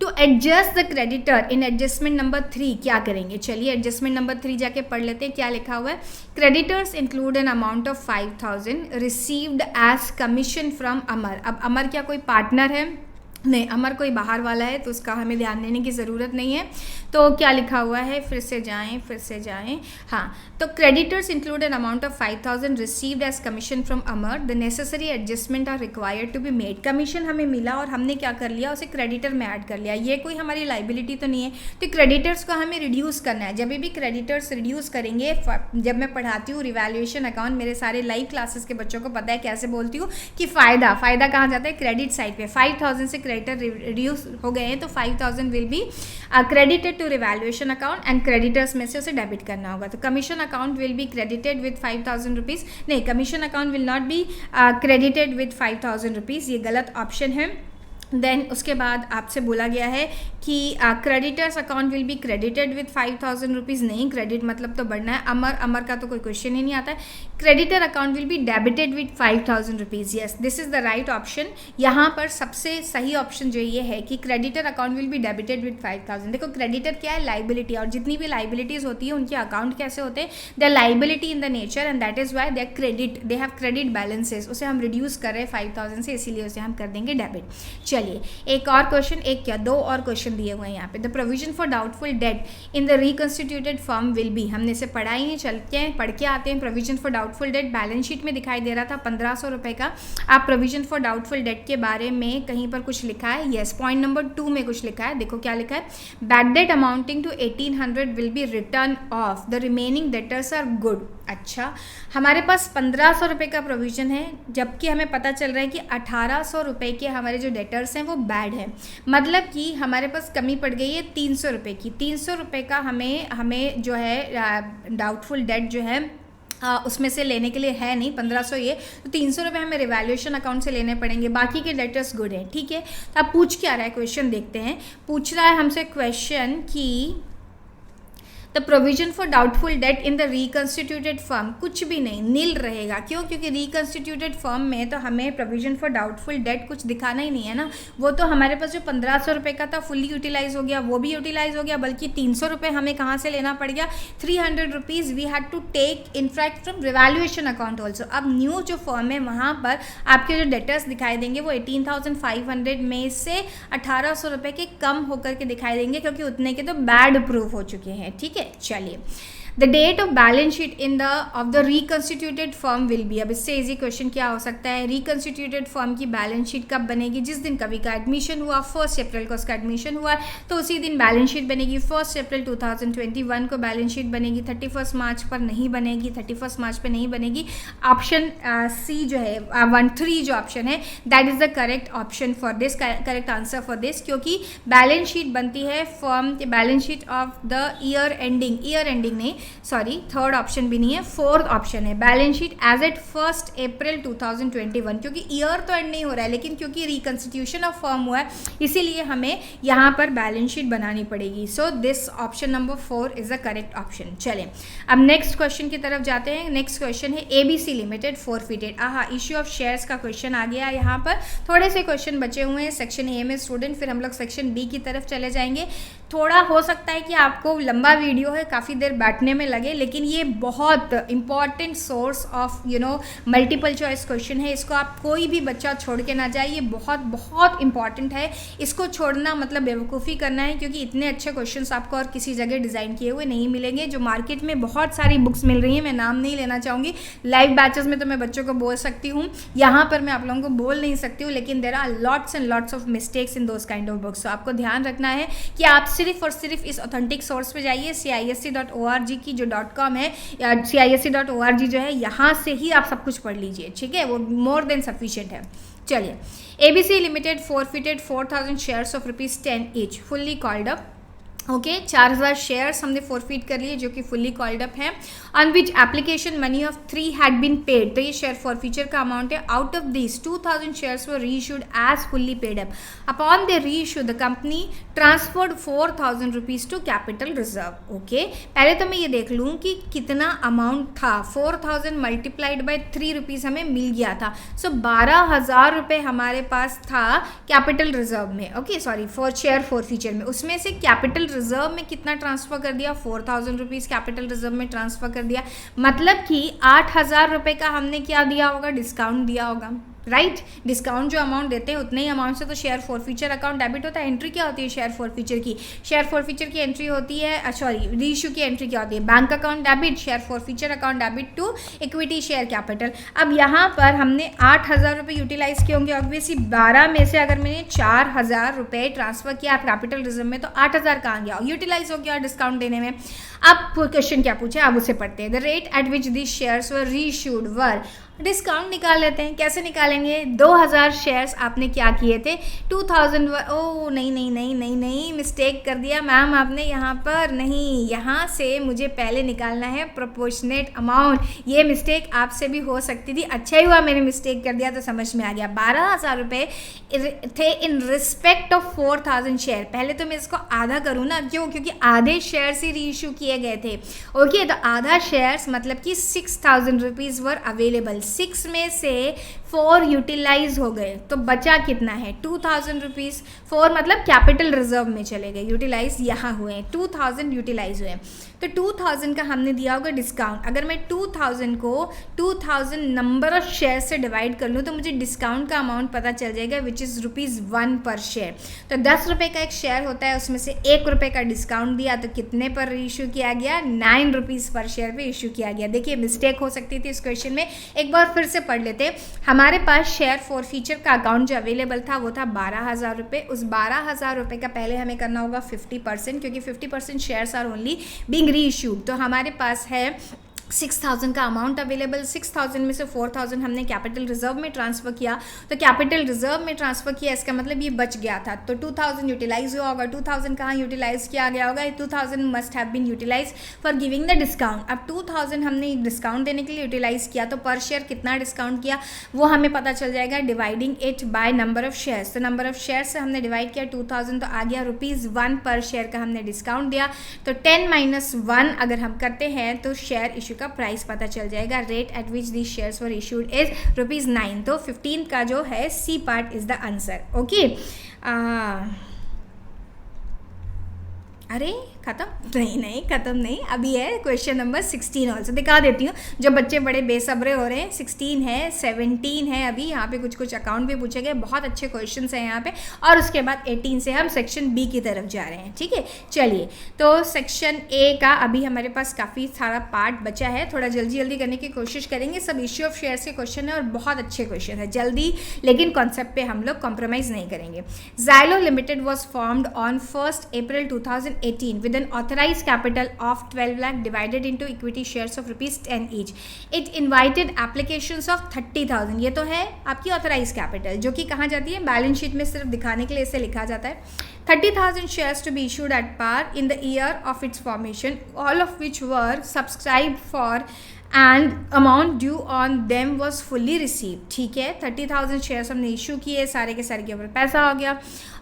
Speaker 1: To adjust the creditor in adjustment number 3 क्या करेंगे? चलिए एडजस्टमेंट नंबर 3 जाके पढ़ लेते हैं. क्या लिखा हुआ है? Creditors include an amount of 5,000 received as commission from Amar. अब अमर क्या कोई पार्टनर है? नहीं, अमर कोई बाहर वाला है, तो उसका हमें ध्यान देने की ज़रूरत नहीं है. तो क्या लिखा हुआ है, फिर से जाएं. हाँ, तो creditors include an amount of 5,000 received as commission from Amar. The necessary adjustment are required to be made. Commission हमें मिला और हमने क्या कर लिया, उसे क्रेडिटर में ऐड कर लिया. ये कोई हमारी लाइबिलिटी तो नहीं है, तो क्रेडिटर्स को हमें रिड्यूस करना है. जब भी क्रेडिटर्स रिड्यूस करेंगे, जब मैं पढ़ाती हूँ रिवैल्यूएशन अकाउंट, मेरे सारे लाइव क्लासेस के बच्चों को पता है कैसे बोलती हूँ कि फ़ायदा कहाँ जाता है, क्रेडिट साइड पे. 5,000 से क्रेडिटर रिड्यूस हो गए हैं, तो 5,000 will be credited to revaluation account and creditors में से उसे डेबिट करना होगा. तो commission account will be credited with 5,000 rupees. नहीं, commission account will not be credited with 5,000 rupees, ये गलत ऑप्शन है. देन उसके बाद आपसे बोला गया है कि creditors account will be credited with 5,000 rupees. नहीं, क्रेडिट मतलब तो बढ़ना है। अमर का तो कोई क्वेश्चन ही नहीं आता है। Creditor account will be debited with 5,000 rupees. Yes, this is the right option. यहाँ पर सबसे सही ऑप्शन जो ये है कि creditor account will be debited with 5,000। देखो क्रेडिटर क्या है, लाइबिलिटी, और जितनी भी लाइबिलिटीज़ होती है उनके अकाउंट कैसे होते हैं, they are liability in the nature and that is why they have credit balances. उसे हम रिड्यूस कर रहे हैं 5,000 से, इसीलिए उसे हम कर देंगे डेबिट। चलिए एक और क्वेश्चन, एक क्या दो और क्वेश्चन दिए हुए हैं यहाँ पे। The provision for doubtful debt in the reconstituted firm will be. हमने इसे पढ़ा ही नहीं, चलते हैं पढ़ के आते हैं। Provision for doubtful date balance sheet में दिखाई दे रहा था 1,500 रुपये का। आप प्रोविजन फॉर डाउटफुल डेट के बारे में कहीं पर कुछ लिखा है? यस, पॉइंट नंबर 2 में कुछ लिखा है। देखो क्या लिखा है, bad debt amounting to 1,800 will be written off, the remaining debtors are good. अच्छा, हमारे पास 1,500 रुपये का प्रोविज़न है, जबकि हमें पता चल रहा है कि 1,800 रुपये के हमारे जो डेटर्स हैं वो बैड है। मतलब कि हमारे पास कमी पड़ गई है 300 रुपये की। 300 रुपये का हमें जो है डाउटफुल डेट जो है उसमें से लेने के लिए है नहीं, 1,500 ये, तो 300 रुपये हमें रिवैल्यूएशन अकाउंट से लेने पड़ेंगे। बाकी के डेटर्स गुड हैं, ठीक है। तो अब पूछ क्या रहा है क्वेश्चन, देखते हैं। पूछ रहा है हमसे क्वेश्चन कि the provision for doubtful debt in the reconstituted firm, कुछ भी नहीं, नील रहेगा। क्यों? क्योंकि रिकंस्टिट्यूटेड फर्म में तो हमें प्रोविजन फॉर डाउटफुल डेट कुछ दिखाना ही नहीं है ना। वो तो हमारे पास जो 1,500 रुपये का था फुल्ली यूटिलाइज हो गया, वो भी यूटिलाइज हो गया, बल्कि 300 रुपये हमें कहाँ से लेना पड़ गया, 300 rupees we had to take in fact from revaluation account also. अब न्यू जो फर्म है वहाँ पर आपके जो डेटर्स दिखाई देंगे वो 18,500 में से 1,800 रुपये के कम होकर के दिखाई देंगे, क्योंकि उतने के तो बैड प्रूफ हो चुके हैं, ठीक है। चलिए, the date of balance sheet in the of the reconstituted firm will be. अब इससे इजी क्वेश्चन क्या हो सकता है, रिकंस्टिट्यूटेड फर्म की बैलेंस शीट कब बनेगी? जिस दिन कभी का एडमिशन हुआ, 1 अप्रैल को उसका एडमिशन हुआ तो उसी दिन बैलेंस शीट बनेगी। 1 अप्रैल 2021 को बैलेंस शीट बनेगी, 31 मार्च पर नहीं बनेगी, 31 मार्च पर नहीं बनेगी। ऑप्शन सी जो है 1-3 जो ऑप्शन है that is the correct option for this, correct answer for this, क्योंकि बैलेंस शीट बनती है फर्म की balance sheet of the year ending नहीं, सॉरी, थर्ड ऑप्शन भी नहीं है, फोर्थ ऑप्शन है, बैलेंस शीट एज एट 1 अप्रैल 2021, क्योंकि ईयर तो एंड नहीं हो रहा है, लेकिन क्योंकि रिकंस्टिट्यूशन ऑफ फर्म हुआ है इसीलिए हमें यहाँ पर बैलेंस शीट बनानी पड़ेगी। So this option number 4 is the correct option. चलें अब नेक्स्ट क्वेश्चन की तरफ जाते हैं। नेक्स्ट क्वेश्चन है ABC limited forfeited. Issue of shares का क्वेश्चन आ गया। यहाँ पर थोड़े से क्वेश्चन बचे हुए हैं सेक्शन ए में स्टूडेंट, फिर हम लोग सेक्शन बी की तरफ चले जाएंगे। थोड़ा हो सकता है कि आपको लंबा वीडियो है, काफ़ी देर बैठने में लगे, लेकिन ये बहुत important source of multiple choice question है। इसको आप कोई भी बच्चा छोड़ के ना जाए, ये बहुत बहुत इंपॉर्टेंट है। इसको छोड़ना मतलब बेवकूफ़ी करना है, क्योंकि इतने अच्छे क्वेश्चंस आपको और किसी जगह डिज़ाइन किए हुए नहीं मिलेंगे। जो मार्केट में बहुत सारी बुक्स मिल रही हैं, मैं नाम नहीं लेना चाहूँगी, लाइव बैचेस में तो मैं बच्चों को बोल सकती हूँ, यहाँ पर मैं आप लोगों को बोल नहीं सकती हूँ, लेकिन there are lots and lots of mistakes in those kind of books. तो आपको ध्यान रखना है कि आप सिर्फ और सिर्फ इस ऑथेंटिक सोर्स पे जाइए, CISC.org की जो .com है, CISC.org जो है, यहाँ से ही आप सब कुछ पढ़ लीजिए, ठीक है, वो मोर देन सफिशिएंट है। चलिए, ABC limited forfeited 4,000 shares of ₹10 each, fully called up. Okay, 4,000 shares हमने फॉरफिट कर लिए जो कि फुल्ली कॉल्ड अप है। On which application money of 3 had been paid, तो ये शेयर फॉरफीचर का अमाउंट है। Out of this 2,000 shares were reissued as fully paid up. Upon the reissue the company transferred 4,000 rupees to capital reserve. Okay, पहले तो मैं ये देख लूँ कि कितना अमाउंट था। 4,000 मल्टीप्लाइड बाई 3 रुपीज़ हमें मिल गया था। सो 12,000 रुपये हमारे पास था कैपिटल रिजर्व में। Okay, sorry, for share forfeiture में, उसमें से कैपिटल रिजर्व में कितना ट्रांसफर कर दिया? 4,000 रुपीज़ कैपिटल रिजर्व में ट्रांसफर कर दिया। मतलब कि 8,000 रुपये का हमने क्या दिया होगा? डिस्काउंट दिया होगा, राइट। डिस्काउंट जो अमाउंट देते हैं उतने ही अमाउंट से तो शेयर फॉरफीचर अकाउंट डेबिट होता है। एंट्री क्या होती है शेयर फॉरफीचर की? शेयर फॉरफीचर की एंट्री होती है, सॉरी, रीइश्यू की एंट्री क्या होती है? Bank account debit, share forfeiture account debit to equity share capital. अब यहाँ पर हमने 8,000 रुपये यूटिलाइज किए होंगे ऑब्वियसली। 12 में से अगर मैंने 4,000 रुपये ट्रांसफर किया कैपिटल रिजर्व में, तो 8,000 कहाँ गया? यूटिलाइज हो गया डिस्काउंट देने में। अब क्वेश्चन क्या पूछे, अब उसे पढ़ते हैं। The rate at which this shares were reissued were, discount निकाल लेते हैं। कैसे निकालेंगे? बताएंगे 2000 शेयर्स आपने क्या किए थे 2000। ओ नहीं नहीं नहीं नहीं नहीं, मिस्टेक कर दिया मैम आपने यहाँ पर। नहीं, यहाँ से मुझे पहले निकालना है प्रोपोर्शनेट अमाउंट। ये मिस्टेक आपसे भी हो सकती थी, अच्छा ही हुआ मैंने मिस्टेक कर दिया तो समझ में आ गया। 12,000 रुपये थे इन रिस्पेक्ट ऑफ 4000 शेयर। पहले तो मैं इसको आधा करूँ ना, क्यों? क्योंकि आधे शेयर्स ही री इशू किए गए थे। ओके, तो आधा शेयर्स मतलब कि 6000 रुपीज़ वर अवेलेबल। 6 में से 4 यूटिलाइज हो गए, तो बचा कितना है 2000 रुपीज़। 4 मतलब कैपिटल रिजर्व में चले गए, यूटिलाइज यहाँ हुए, 2000 यूटिलाइज हुए। तो 2000 का हमने दिया होगा डिस्काउंट। अगर मैं 2000 को 2000 नंबर ऑफ शेयर से डिवाइड कर लूँ तो मुझे डिस्काउंट का अमाउंट पता चल जाएगा, विच इज़ ₹1 पर शेयर। तो 10 रुपये का एक शेयर होता है, उसमें से 1 रुपये का डिस्काउंट दिया तो कितने पर इशू किया गया? 9 रुपीज़ पर शेयर पे इशू किया गया। देखिए मिस्टेक हो सकती थी इस क्वेश्चन में, एक बार फिर से पढ़ लेते। हमारे पास शेयर फॉर फीचर का अकाउंट जो अवेलेबल था वो था 12,000 रुपये। उस 12,000 रुपये का पहले हमें करना होगा 50%, क्योंकि 50% शेयर्स आर ओनली बीइंग री इशूड। तो हमारे पास है 6000 का अमाउंट अवेलेबल। 6000 में से 4000 हमने कैपिटल रिजर्व में ट्रांसफ़र किया। तो कैपिटल रिजर्व में ट्रांसफ़र किया, इसका मतलब ये बच गया था, तो 2000 यूटिलाइज हुआ होगा। 2000 कहाँ यूटिलाइज किया गया होगा? 2000 must have been utilise for giving the discount. अब 2000 हमने डिस्काउंट देने के लिए यूटिलाइज किया, तो पर शेयर कितना डिस्काउंट किया वो हमें पता चल जाएगा dividing it by number of shares. तो नंबर ऑफ शेयर्स से हमने डिवाइड किया 2000, तो आ गया ₹1 पर शेयर का हमने डिस्काउंट दिया। तो 10 - 1 अगर हम करते हैं तो शेयर इशू का प्राइस पता चल जाएगा। Rate at which the shares were issued is ₹9। तो 15 का जो है C part is the answer. Okay, अरे खत्म नहीं खत्म नहीं, अभी है क्वेश्चन नंबर 16 ऑल्सो। दिखा देती हूँ, जो बच्चे बड़े बेसब्रे हो रहे हैं। 16 है, 17 है, अभी यहाँ पे कुछ अकाउंट भी पूछे गए, बहुत अच्छे क्वेश्चंस हैं यहाँ पे। और उसके बाद 18 से हम सेक्शन बी की तरफ जा रहे हैं। ठीक है, चलिए, तो सेक्शन ए का अभी हमारे पास काफ़ी सारा पार्ट बचा है, थोड़ा जल्दी करने की कोशिश करेंगे। सब इश्यू ऑफ शेयर्स के क्वेश्चन है और बहुत अच्छे क्वेश्चन है, जल्दी, लेकिन कॉन्सेप्ट पे हम लोग कॉम्प्रोमाइज़ नहीं करेंगे। Xylo Limited was formed on 1st April 2018 with an authorized capital of 12 lakh divided into equity shares of ₹10 each. It invited applications of 30,000। ये तो है आपकी authorized capital, जो कि कहाँ जाती है? बैलेंस शीट में सिर्फ दिखाने के लिए इसे लिखा जाता है। 30,000 shares to be issued at par in the year of its formation, all of which were subscribed for and amount due on them was fully received। ठीक है, 30,000 शेयर्स हमने इशू किए, सारे के सारे के ऊपर पैसा हो गया।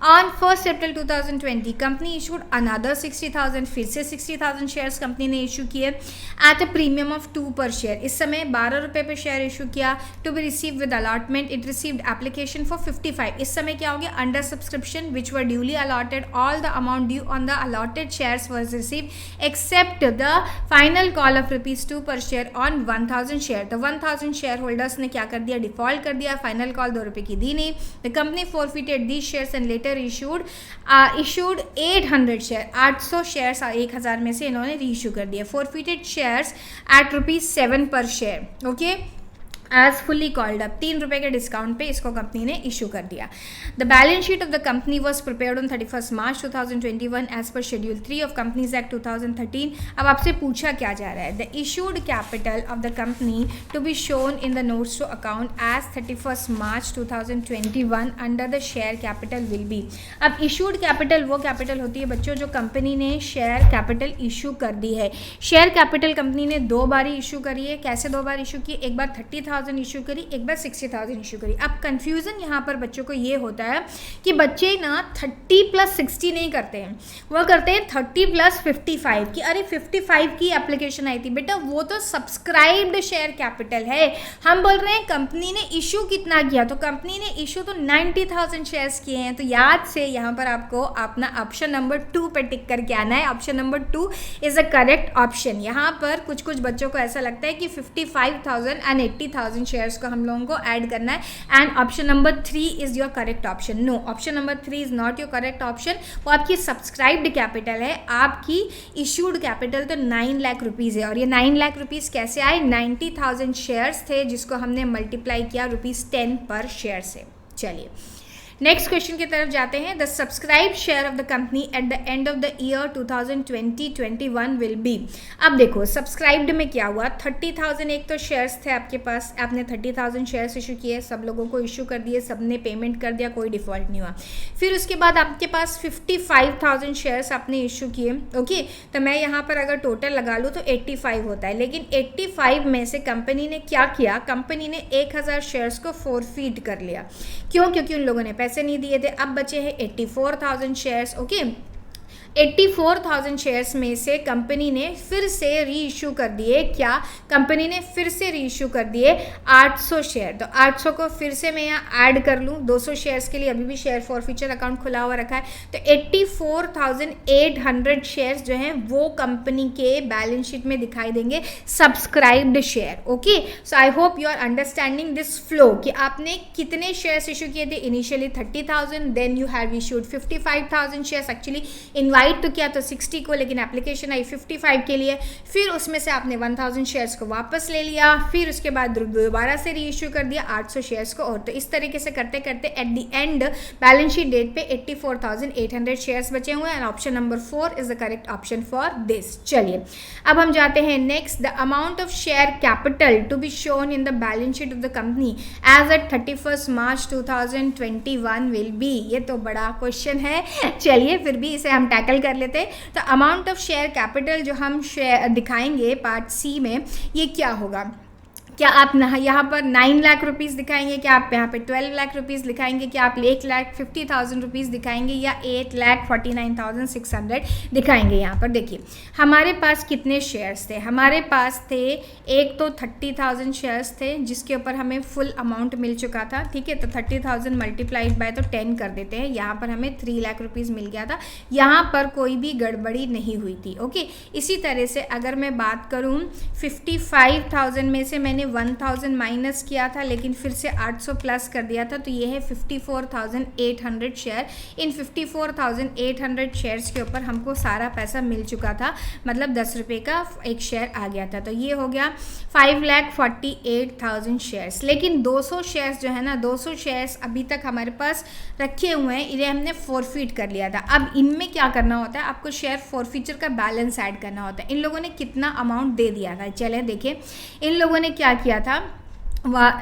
Speaker 1: On 1st April 2020 company issued another 60,000, फिर से 60,000 शेयर्स कंपनी ने इशू किए at a premium of 2 per share. इस समय 12 रुपये पे शेयर इशू किया। To be receive with allotment, it received application for 55। इस समय क्या हो गया? Under subscription which were duly allotted, all the amount due on the allotted shares was receive except the final call of ₹2 per share on 1000 share. तो 1000 share holders ने क्या कर दिया? डिफॉल्ट कर दिया, फाइनल कॉल ₹2 की दी नहीं। The company forfeited the shares and later issued 800 share. 800 shares 1000 में से इन्होंने री इशू कर दिया। Forfeited shares at ₹7 per share. Okay, as fully called up, 3 रुपये के डिस्काउंट पे इसको कंपनी ने इशू कर दिया। The balance sheet of the company was prepared on 31 March 2021 as per schedule 3 of companies act 2013। अब आपसे पूछा क्या जा रहा है? The issued capital of the company to be shown in the notes to account as 31 March 2021 under the share capital will be. अब issued capital वो capital होती है बच्चों जो कंपनी ने शेयर कैपिटल इशू कर दी है। शेयर कैपिटल कंपनी ने 2 बार इशू करी है। कैसे 2 बार इशू की? एक बार 30,000 इशू करी, एक बार 60,000 इशू करी। अब कंफ्यूजन यहाँ पर बच्चों को ये होता है कि बच्चे ना 30 + 60 नहीं करते हैं, वो करते हैं 30 + 55 कि अरे 55 की एप्लीकेशन आई थी। बेटा वो तो सब्सक्राइब्ड शेयर कैपिटल है। हम बोल रहे हैं कंपनी ने इशू कितना किया, तो कंपनी ने इशू तो 90,000 शेयर्स किए हैं। तो याद से यहाँ पर आपको अपना ऑप्शन नंबर 2 पे टिक करके आना है। Option number 2 is a correct option. यहाँ पर कुछ बच्चों को ऐसा लगता है कि 55,000 एंड 80,000 शेयर्स को हम लोगों को ऐड करना है and option number 3 is your correct option. No, option number 3 is not your correct option. वो आपकी सब्सक्राइब्ड कैपिटल है, आपकी इशूड कैपिटल तो 9 लाख रुपीज़ है। और ये 9 लाख रुपीज़ कैसे आए? 90,000 शेयर्स थे जिसको हमने मल्टीप्लाई किया ₹10 पर शेयर से। चलिए नेक्स्ट क्वेश्चन की तरफ जाते हैं। The subscribe share of the company at the end of the year 2020-21 will be. अब देखो सब्सक्राइब्ड में क्या हुआ, 30,000 एक तो शेयर्स थे आपके पास, आपने 30,000 शेयर्स इशू किए, सब लोगों को इशू कर दिए, सबने पेमेंट कर दिया, कोई डिफॉल्ट नहीं हुआ। फिर उसके बाद आपके पास 55,000 शेयर्स आपने इशू किए। ओके, तो मैं यहाँ पर अगर टोटल लगा लूँ तो 85 होता है, लेकिन 85 में से कंपनी ने क्या किया, कंपनी ने 1000 शेयर्स को फोरफीट कर लिया। क्यों? क्योंकि उन लोगों ने पैसे नहीं दिए थे। अब बचे हैं 84,000 शेयर्स। ओके, 84,000 शेयर्स में से कंपनी ने फिर से री इशू कर दिए, क्या, कंपनी ने फिर से री इशू कर दिए 800 शेयर। तो 800 को फिर से मैं यहाँ ऐड कर लूँ, 200 शेयर्स के लिए अभी भी शेयर फॉरफीचर अकाउंट खुला हुआ रखा है। तो 84,800 शेयर्स जो हैं वो कंपनी के बैलेंस शीट में दिखाई देंगे subscribed share. Okay, so I hope you are understanding this flow कि आपने कितने शेयर्स इशू किए थे। Initially 30,000, then you have issued 55,000 shares. Actually invite तो किया तो 60 को, लेकिन एप्लीकेशन आई 55 के लिए। फिर उसमें से आपने 1000 शेयर्स को वापस ले लिया, फिर उसके बाद दोबारा से री इशू कर दिया 800 शेयर्स को। और तो इस तरीके से करते करते at the end balance sheet date पे 84,800 शेयर्स बचे हुए हैं। Option number 4 is the correct option for this. चलिए अब हम जाते हैं next. The amount of share capital to be shown in the balance sheet of the company as at 31 March 2021 will be. ये तो बड़ा क्वेश्चन है, चलिए फिर भी इसे हम टैकल कर लेते हैं। तो अमाउंट ऑफ शेयर कैपिटल जो हम शेयर दिखाएंगे पार्ट सी में, ये क्या होगा, क्या आप यहाँ पर 9 लाख रुपीज़ दिखाएंगे, क्या आप यहाँ पे 12 लाख रुपीज़ दिखाएंगे, क्या आप 1,50,000 रुपीज़ दिखाएंगे, या 8,49,600 दिखाएंगे। यहाँ पर देखिए हमारे पास कितने शेयर्स थे, हमारे पास थे एक तो 30,000 शेयर्स थे जिसके ऊपर हमें फुल अमाउंट मिल चुका था। ठीक है, तो 30,000 मल्टीप्लाइड बाय तो 10 कर देते हैं, यहाँ पर हमें 3 लाख रुपीज़ मिल गया था। यहाँ पर कोई भी गड़बड़ी नहीं हुई थी। ओके, इसी तरह से अगर मैं बात करूँ 55,000 में से मैंने 1000 माइनस किया था, लेकिन फिर से 800 प्लस कर दिया था, तो ये है 54,800 शेयर। इन 54,800 शेयर्स के ऊपर हमको सारा पैसा मिल चुका था, मतलब 10 रुपये का एक शेयर आ गया था। तो ये हो गया 5,48,000 शेयर्स। लेकिन 200 शेयर्स जो है ना, 200 शेयर्स अभी तक हमारे पास रखे हुए हैं, इन्हें हमने फोरफीट कर लिया था। अब इनमें क्या करना होता है, आपको शेयर फोरफीचर का बैलेंस ऐड करना होता है। इन लोगों ने कितना अमाउंट दे दिया था, चले देखें। इन लोगों ने क्या किया था,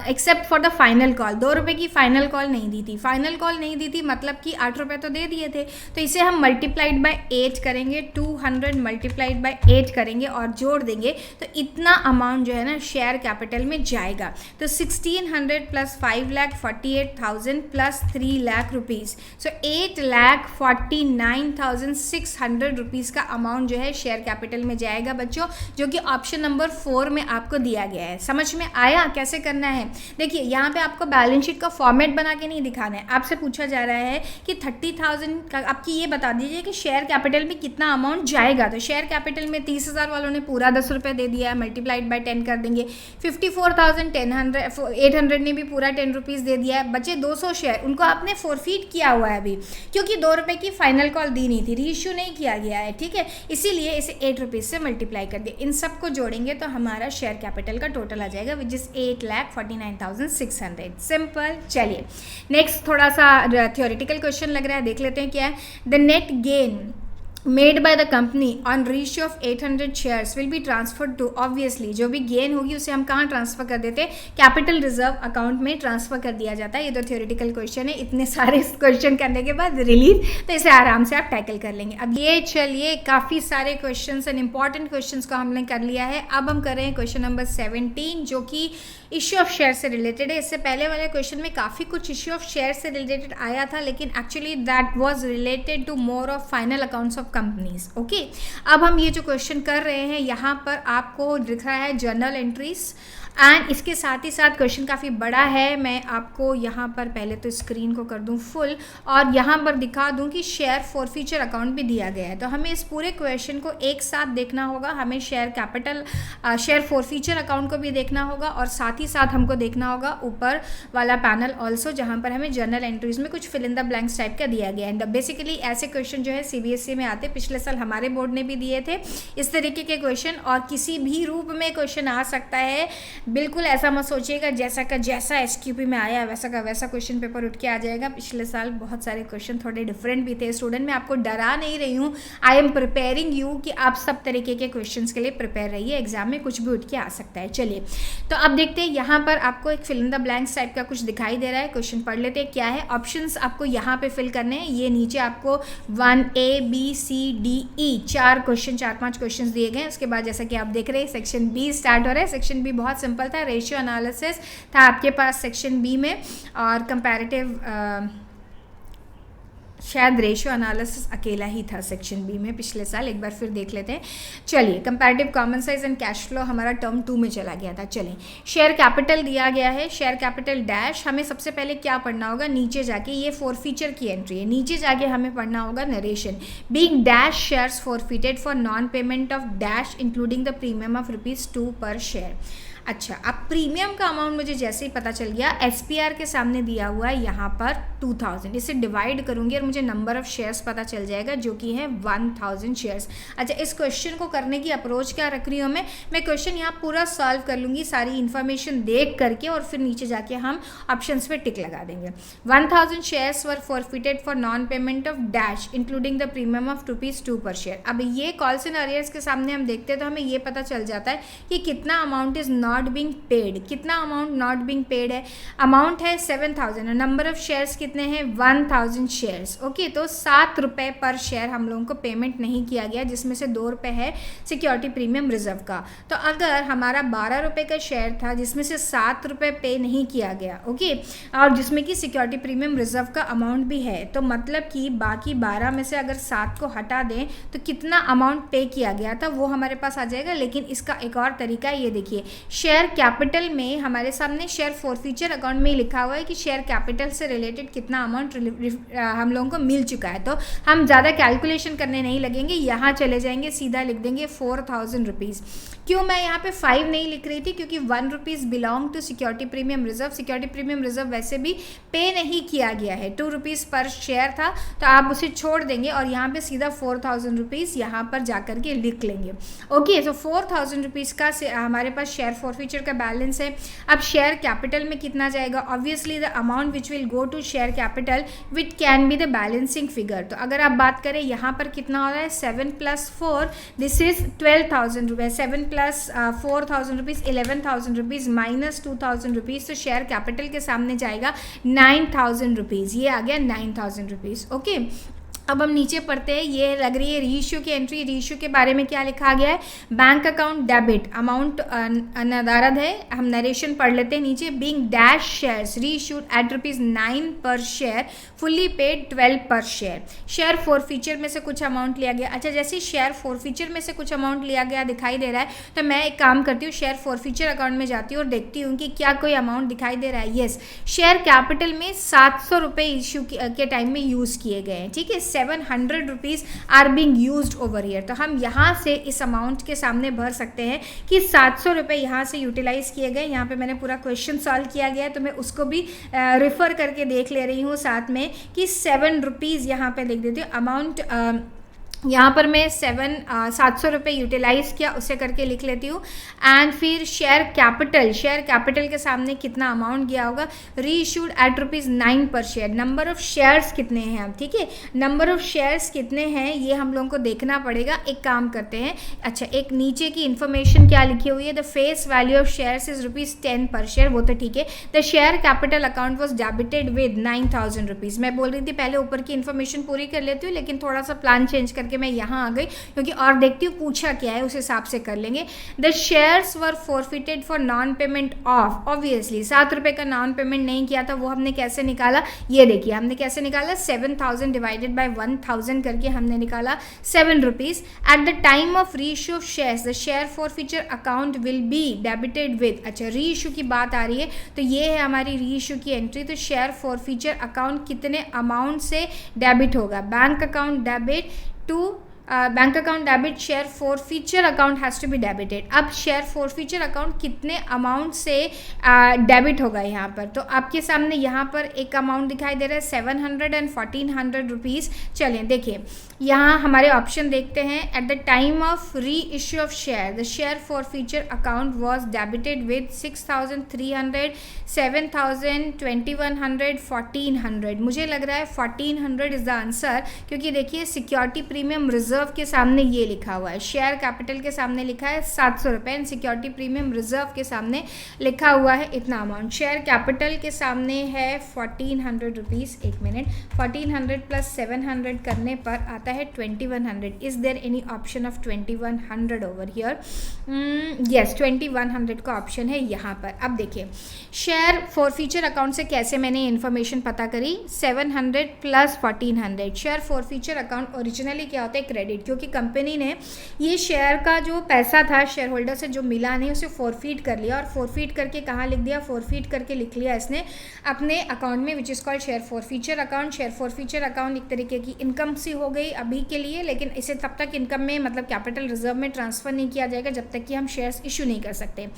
Speaker 1: except for the final call, 2 रुपये की फाइनल कॉल नहीं दी थी। फाइनल कॉल नहीं दी थी मतलब कि 8 रुपये तो दे दिए थे। तो इसे हम मल्टीप्लाइड बाय 8 करेंगे, 200 मल्टीप्लाइड बाय 8 करेंगे और जोड़ देंगे, तो इतना अमाउंट जो है ना शेयर कैपिटल में जाएगा। तो 1600 प्लस 5,48,000 प्लस 3 लाख रुपीज़, सो 8,49,600 रुपीज़ का अमाउंट जो है शेयर कैपिटल में जाएगा बच्चों, जो कि ऑप्शन नंबर 4 में आपको दिया गया है। समझ में आया कैसे करना है? देखिए यहाँ पे आपको बैलेंस शीट का फॉर्मेट बना के नहीं दिखाना है। आपसे पूछा जा रहा है कि 30,000 का आपकी ये बता दीजिए कि शेयर कैपिटल में कितना अमाउंट जाएगा। तो शेयर कैपिटल में 30,000 वालों ने पूरा 10 रुपये दे दिया है, मल्टीप्लाइड बाय 10 कर देंगे। 54,800 ने भी पूरा 10 रुपीज़ दे दिया है। बचे 200 शेयर, उनको आपने फोरफीट किया हुआ है अभी, क्योंकि 2 रुपये की फाइनल कॉल दी नहीं थी, रीइश्यू नहीं किया गया है। ठीक है, इसीलिए इसे 8 रुपीज़ से मल्टीप्लाई कर दिया। इन सबको जोड़ेंगे तो हमारा शेयर कैपिटल का टोटल आ जाएगा, विच इज़ 8,49,600। सिंपल। चलिए नेक्स्ट थोड़ा सा थियोरेटिकल क्वेश्चन लग रहा है, देख लेते हैं क्या है। The net gain made by the company on ratio of 800 shares will be transferred to, obviously जो भी गेन होगी उसे हम कहाँ ट्रांसफर कर देते हैं, कैपिटल रिजर्व अकाउंट में ट्रांसफर कर दिया जाता है। ये तो थियोरेटिकल क्वेश्चन है, इतने सारे क्वेश्चन करने के बाद रिलीफ, तो इसे आराम से आप टैकल कर लेंगे। अब ये चलिए काफ़ी सारे क्वेश्चन एंड इंपॉर्टेंट क्वेश्चन को हमने कर लिया है। अब हम कर रहे हैं क्वेश्चन नंबर 17 जो कि इश्यू ऑफ शेयर से रिलेटेड है। इससे पहले वाले क्वेश्चन में काफ़ी कुछ इश्यू ऑफ शेयर से रिलेटेड आया था, लेकिन actually that was related to more of final accounts of companies. Okay, अब हम ये जो क्वेश्चन कर रहे हैं यहाँ पर आपको दिख रहा है जर्नल एंट्रीज, एंड इसके साथ ही साथ क्वेश्चन काफ़ी बड़ा है। मैं आपको यहाँ पर पहले तो स्क्रीन को कर दूँ फुल और यहाँ पर दिखा दूँ कि शेयर फॉरफीचर अकाउंट भी दिया गया है। तो हमें इस पूरे क्वेश्चन को एक साथ देखना होगा। हमें share capital share forfeiture account को भी देखना होगा और साथ ही साथ हमको देखना होगा ऊपर वाला पैनल ऑल्सो, जहाँ पर हमें जर्नल एंट्रीज में कुछ fill in the blanks type का दिया गया है। एंड बेसिकली ऐसे क्वेश्चन जो है CBSE में आते, पिछले साल हमारे बोर्ड ने भी दिए थे इस तरीके के क्वेश्चन, और किसी भी रूप में क्वेश्चन आ सकता है बिल्कुल ऐसा मत सोचिएगा जैसा का जैसा एसक्यूपी में आया वैसा का वैसा क्वेश्चन पेपर उठ के आ जाएगा। पिछले साल बहुत सारे क्वेश्चन थोड़े डिफरेंट भी थे। स्टूडेंट, मैं आपको डरा नहीं रही हूँ, आई एम प्रिपेयरिंग यू कि आप सब तरीके के क्वेश्चंस के लिए प्रिपेयर रहिए, एग्जाम में कुछ भी उठ के आ सकता है। चलिए तो अब देखते हैं, यहाँ पर आपको एक fill in the blanks type का कुछ दिखाई दे रहा है। क्वेश्चन पढ़ लेते हैं क्या है। ऑप्शंस आपको यहाँ पे फिल करने हैं। ये नीचे आपको 1A B C D E 4-5 question दिए गए। उसके बाद जैसा कि आप देख रहे हैं सेक्शन बी स्टार्ट हो रहा है। सेक्शन बी बहुत सिंपल था, रेशियो एनालिसिस था आपके पास सेक्शन बी में, और कंपैरेटिव शायद रेशियो एनालिसिस अकेला ही था सेक्शन बी में पिछले साल। एक बार फिर देख लेते हैं। चलिए, comparative common size and cash flow हमारा टर्म 2 में चला गया था। चलिए, शेयर कैपिटल दिया गया है, शेयर कैपिटल डैश। हमें सबसे पहले क्या पढ़ना होगा, नीचे जाके ये फोरफीचर की एंट्री है, नीचे जाके हमें पढ़ना होगा narration. Being dash shares forfeited for non payment of dash including the premium of ₹2 per share. अच्छा, अब प्रीमियम का अमाउंट मुझे जैसे ही पता चल गया, एसपीआर के सामने दिया हुआ है यहाँ पर 2000, इसे डिवाइड करूँगी और मुझे नंबर ऑफ शेयर्स पता चल जाएगा जो कि है 1000 शेयर्स। अच्छा, इस क्वेश्चन को करने की अप्रोच क्या रख रही हूँ मैं क्वेश्चन यहाँ पूरा सॉल्व कर लूँगी सारी इन्फॉर्मेशन देख करके, और फिर नीचे जाके हम ऑप्शंस पे टिक लगा देंगे। 1000 shares were forfeited for non payment of dash including the premium of ₹2 per share. अब ये कॉल्स एंड अरियर्स के सामने हम देखते हैं तो हमें ये पता चल जाता है कि कितना amount is not being paid. कितना अमाउंट नॉट बीइंग पेड है, अमाउंट है 7000 और नंबर ऑफ शेयर्स कितने हैं 1000 शेयर्स। ओके, तो ₹7 पर शेयर हम लोगों को पेमेंट नहीं किया गया, जिसमें से ₹2 है सिक्योरिटी प्रीमियम रिजर्व का। तो अगर हमारा ₹12 का शेयर था जिसमें से ₹7 पे नहीं किया गया, ओके, और जिसमें कि सिक्योरिटी प्रीमियम रिजर्व का अमाउंट भी है, तो मतलब कि बाकी 12 में से अगर 7 को हटा दें तो कितना अमाउंट पे किया गया था वो हमारे पास आ जाएगा। लेकिन इसका एक और तरीका है, ये देखिए, शेयर कैपिटल में हमारे सामने शेयर फॉरफीचर अकाउंट में लिखा हुआ है कि शेयर कैपिटल से रिलेटेड कितना अमाउंट हम लोगों को मिल चुका है। तो हम ज़्यादा कैलकुलेशन करने नहीं लगेंगे, यहाँ चले जाएंगे, सीधा लिख देंगे 4000 रुपीज़। क्यों मैं यहाँ पे 5 नहीं लिख रही थी, क्योंकि ₹1 belong to security premium reserve. Security premium reserve वैसे भी पे नहीं किया गया है, ₹2 पर शेयर था, तो आप उसे छोड़ देंगे और यहाँ पे सीधा 4000 रुपीज़ यहाँ पर जा करके लिख लेंगे। ओके, तो 4000 रुपीज़ का हमारे पास शेयर फॉरफीचर का बैलेंस है। अब शेयर कैपिटल में कितना जाएगा, obviously the amount which will go to share capital which can be the balancing figure. तो अगर आप बात करें यहाँ पर कितना हो रहा है, 7 + 4 दिस इज 12,000 रुपये, 7 + 4,000 रुपीज़ 11,000 रुपीज़ माइनस 2,000 रुपीज़, तो शेयर कैपिटल के सामने जाएगा 9,000 रुपीज़। ये आ गया 9,000 रुपीज़। ओके, अब हम नीचे पढ़ते हैं, ये लग रही है रीइश्यू की एंट्री। रीइश्यू के बारे में क्या लिखा गया है, बैंक अकाउंट डेबिट, अमाउंट नदारद है। हम नरेशन पढ़ लेते हैं नीचे। Being dash shares reissued at ₹9 per share, fully paid 12 पर शेयर। शेयर फॉरफीचर में से कुछ अमाउंट लिया गया। अच्छा, जैसे शेयर फॉरफीचर में से कुछ अमाउंट लिया गया दिखाई दे रहा है, तो मैं एक काम करती हूँ, शेयर फॉरफीचर अकाउंट में जाती हूँ और देखती हूँ कि क्या कोई अमाउंट दिखाई दे रहा है। येस, शेयर कैपिटल में 700 रुपये इशू के टाइम में यूज़ किए गए हैं। ठीक है, 700 rupees are being used over year. तो हम यहाँ से इस अमाउंट के सामने भर सकते हैं कि 700 रुपये यहाँ से यूटिलाइज किए गए। यहाँ पे मैंने पूरा क्वेश्चन सॉल्व किया गया है, तो मैं उसको भी रेफर करके देख ले रही हूँ साथ में कि 7 रुपीज़ यहाँ पे लिख देती हूँ। अमाउंट यहाँ पर मैं 700 रुपये यूटिलाइज़ किया, उसे करके लिख लेती हूँ। एंड फिर शेयर कैपिटल के सामने कितना अमाउंट गया होगा, री issued at ₹9 per share. Number of shares कितने हैं अब, ठीक है, नंबर ऑफ शेयर्स कितने हैं ये हम लोगों को देखना पड़ेगा। एक काम करते हैं, अच्छा, एक नीचे की इन्फॉर्मेशन क्या लिखी हुई है, the face value of shares is ₹10 पर शेयर, वो तो ठीक है। The share capital account was debited with 9,000 rupees. मैं बोल रही थी पहले ऊपर की इन्फॉर्मेशन पूरी कर लेती हूँ, लेकिन थोड़ा सा प्लान चेंज करके मैं यहाँ आ गई, क्योंकि और देखती हूँ पूछा क्या है, उस हिसाब से कर लेंगे। The shares were forfeited for non payment of, obviously 7 रुपये का नॉन पेमेंट नहीं किया था, वो हमने कैसे निकाला, ये देखिए हमने कैसे निकाला, 7000 डिवाइडेड बाय 1000 करके हमने निकाला 7 rupees. Eight the time of reissue of shares the share forfeiture account will be debited with, अच्छा रीइश्यू की बात आ रही है, तो ये है हमारी रीइश्यू की एंट्री। तो शेयर फॉरफिचर अकाउंट कितने अमाउंट से डेबिट होगा, bank account debit to bank account debit, share forfeiture account has to be debited. अब शेयर फॉरफीचर अकाउंट कितने अमाउंट से डेबिट होगा यहाँ पर, तो आपके सामने यहाँ पर एक अमाउंट दिखाई दे रहा है 700 एंड 1400 रुपीज़। चलिए देखिए यहाँ हमारे ऑप्शन देखते हैं। एट द टाइम ऑफ री issue of share the share forfeiture account was debited with 6300, 7000, 2100, 1400। मुझे लग रहा है 1400 इज़ द आंसर, क्योंकि देखिए सिक्योरिटी प्रीमियम रिजर्व के सामने ये लिखा हुआ है, शेयर कैपिटल के सामने लिखा है 700 रुपये एंड सिक्योरिटी प्रीमियम रिजर्व के सामने लिखा हुआ है इतना अमाउंट। शेयर कैपिटल के सामने है 1400 रुपीज़। एक मिनट, 1400 प्लस 700 करने पर आता है 2100। Is there any option of 2100 over here? Yes, 2100 का ऑप्शन है यहाँ पर। अब देखिए शेयर फॉरफीचर अकाउंट से कैसे मैंने इन्फॉर्मेशन पता करी। 700 plus 1400। Share forfeiture account originally क्या होता है, क्रेडिट, क्योंकि कंपनी ने ये शेयर का जो पैसा था शेयर होल्डर से जो मिला नहीं उसे फॉरफीट कर लिया, और फॉरफीट करके कहाँ लिख दिया, फॉरफीट करके लिख लिया इसने अपने अकाउंट में, which is called share forfeiture account. Share forfeiture account एक तरीके की इनकम सी हो गई अभी के लिए, लेकिन इसे तब तक इनकम में मतलब कैपिटल रिजर्व में ट्रांसफ़र नहीं किया जाएगा जब तक कि हम शेयर्स इशू नहीं कर सकते।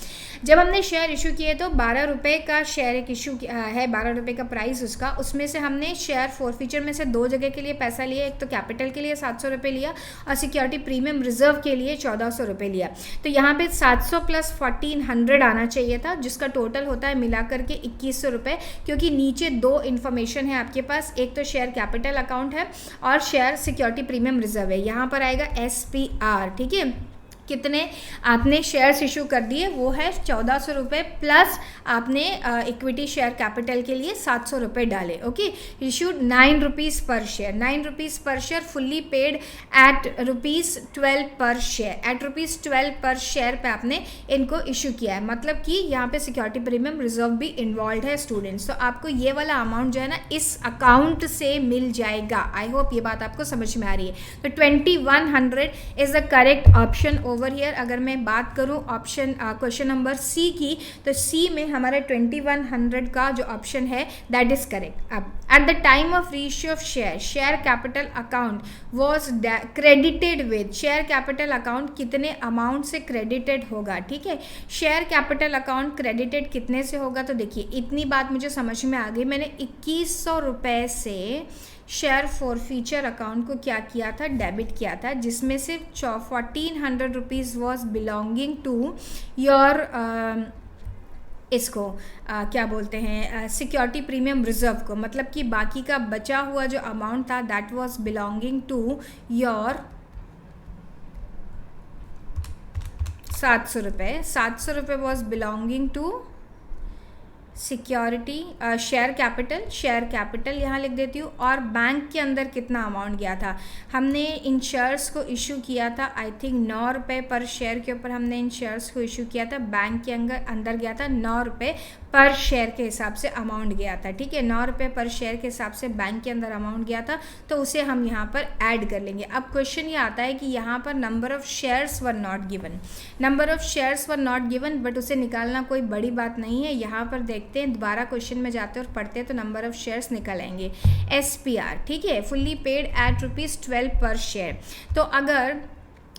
Speaker 1: जब हमने शेयर इशू किए तो 12 रुपये का शेयर एक इशू है, 12 रुपये का प्राइस उसका, उसमें से हमने शेयर फॉरफीचर में से दो जगह के लिए पैसा लिया। एक तो कैपिटल के लिए 700 रुपये लिया और सिक्योरिटी प्रीमियम रिजर्व के लिए 1400 रुपये लिया। तो यहाँ पे 700 प्लस 1400 आना चाहिए था, जिसका टोटल होता है मिला करके 2100 रुपये, क्योंकि नीचे दो इन्फॉर्मेशन है आपके पास, एक तो शेयर कैपिटल अकाउंट है और शेयर सिक्योरिटी प्रीमियम रिजर्व है। यहाँ पर आएगा SPR, ठीक है। कितने आपने शेयर्स इशू कर दिए वो है 1400 रुपये, प्लस आपने इक्विटी शेयर कैपिटल के लिए 700 रुपये डाले। ओके, इशूड 9 रुपीज़ पर शेयर, 9 रुपीज़ पर शेयर, फुल्ली पेड एट ₹12 पर शेयर, एट ₹12 पर शेयर पे आपने इनको इशू किया है। मतलब कि यहाँ पे सिक्योरिटी प्रीमियम रिजर्व भी इन्वॉल्व है स्टूडेंट्स। तो आपको ये वाला अमाउंट जो है ना इस अकाउंट से मिल जाएगा। आई होप ये बात आपको समझ में आ रही है। तो 2100 is the correct option over here. अगर मैं बात करूं ऑप्शन क्वेश्चन नंबर सी की, तो सी में हमारा 2100 का जो ऑप्शन है दैट इज करेक्ट। अब eight the time of reissue of share share capital account was credited with, share capital account कितने अमाउंट से क्रेडिटेड होगा, ठीक है। शेयर कैपिटल अकाउंट क्रेडिटेड कितने से होगा, तो देखिए इतनी बात मुझे समझ में आ गई। मैंने 2100 रुपये से शेयर फॉरफीचर अकाउंट को क्या किया था, डेबिट किया था, जिसमें से 1400 rupees was belonging to your इसको क्या बोलते हैं सिक्योरिटी प्रीमियम रिजर्व को। मतलब कि बाकी का बचा हुआ जो अमाउंट था that was belonging to your 700 रुपये। 700 रुपये was belonging to security share capital यहाँ लिख देती हूँ। और बैंक के अंदर कितना अमाउंट गया था, हमने इन शेयर्स को इशू किया था आई थिंक 9 रुपये पर शेयर के ऊपर हमने इन शेयर्स को इशू किया था। बैंक के अंदर गया था 9 रुपये पर शेयर के हिसाब से अमाउंट गया था, ठीक है। 9 रुपये पर शेयर के हिसाब से बैंक के अंदर अमाउंट गया था, तो उसे हम यहाँ पर ऐड कर लेंगे। अब क्वेश्चन ये आता है कि यहाँ पर number of shares were not given, number of shares were not given, but उसे निकालना कोई बड़ी बात नहीं है। यहाँ पर देखते हैं, दोबारा क्वेश्चन में जाते हैं और पढ़ते हैं तो नंबर ऑफ़ शेयर्स निकल आएंगे। SPR, ठीक है, फुल्ली पेड एट ₹12 पर शेयर। तो अगर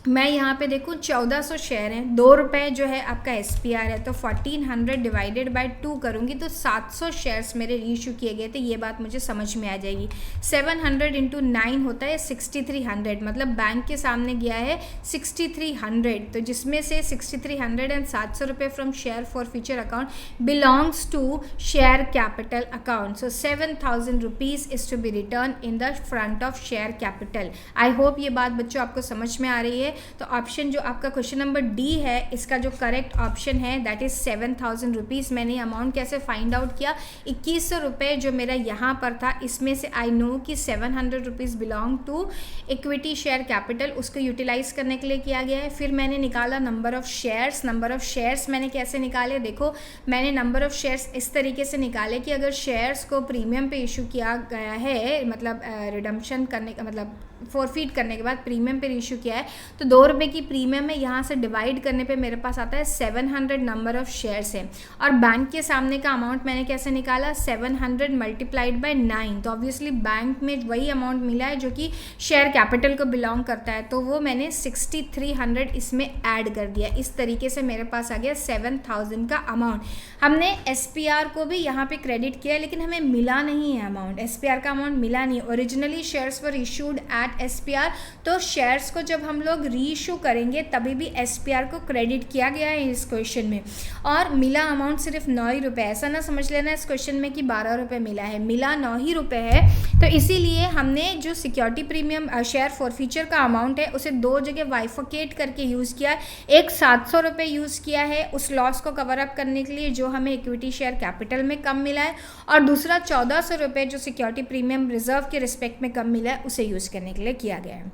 Speaker 1: मैं यहाँ पे देखूँ 1400 शेयर हैं, 2 रुपये जो है आपका SPR है, तो 1400 डिवाइडेड बाय 2 करूँगी तो 700 शेयर्स मेरे रीइशू किए गए थे। ये बात मुझे समझ में आ जाएगी। 700 इंटू 9 होता है 6300, मतलब बैंक के सामने गया है 6300, तो जिसमें से 6300 एंड 700 रुपये from share forfeiture account belongs to share capital account. So 7000 rupees is to be return in the front of share capital. I hope ये बात बच्चों आपको समझ में आ रही है। तो ऑप्शन जो आपका क्वेश्चन नंबर डी है, इसका जो करेक्ट ऑप्शन है दैट इज 7000 रुपीज़। मैंने अमाउंट कैसे फाइंड आउट किया, 2100 रुपये जो मेरा यहाँ पर था, इसमें से आई नो कि 700 rupees belong to equity share capital, उसको यूटिलाइज करने के लिए किया गया है। फिर मैंने निकाला number of shares. Number of shares मैंने कैसे निकाले, देखो मैंने नंबर ऑफ़ शेयर्स इस तरीके से निकाले कि अगर शेयर्स को प्रीमियम पे इशू किया गया है, मतलब रिडम्पशन करने का मतलब फॉरफीट करने के बाद प्रीमियम पे इशू किया है, तो 2 रुपये की प्रीमियम है, यहाँ से डिवाइड करने पे मेरे पास आता है 700 नंबर ऑफ शेयर्स है। और बैंक के सामने का अमाउंट मैंने कैसे निकाला, 700 मल्टीप्लाइड बाय 9, तो ऑब्वियसली बैंक में वही अमाउंट मिला है जो कि शेयर कैपिटल को बिलोंग करता है, तो वो मैंने 6300 इसमें ऐड कर दिया। इस तरीके से मेरे पास आ गया 7000 का अमाउंट। हमने SPR को भी यहाँ पे क्रेडिट किया, लेकिन हमें मिला नहीं है अमाउंट, SPR का अमाउंट मिला नहीं। Originally shares were issued at SPR, तो शेयर्स को जब हम लोग री इशू करेंगे तभी भी SPR को क्रेडिट किया गया है इस क्वेश्चन में। और मिला अमाउंट सिर्फ 9 ही रुपये, ऐसा ना समझ लेना इस क्वेश्चन में कि 12 रुपये मिला है, मिला 9 ही रुपये है। तो इसीलिए हमने जो सिक्योरिटी प्रीमियम शेयर फॉरफीचर का अमाउंट है उसे 2 जगह वाइफोकेट करके यूज़ किया है। एक 700 रुपये यूज़ किया है उस लॉस को कवर अप करने के लिए जो हमें इक्विटी शेयर कैपिटल में कम मिला है, और दूसरा 1400 रुपये जो सिक्योरिटी प्रीमियम रिजर्व के रिस्पेक्ट में कम मिला है उसे यूज़ करने के लिए किया गया है।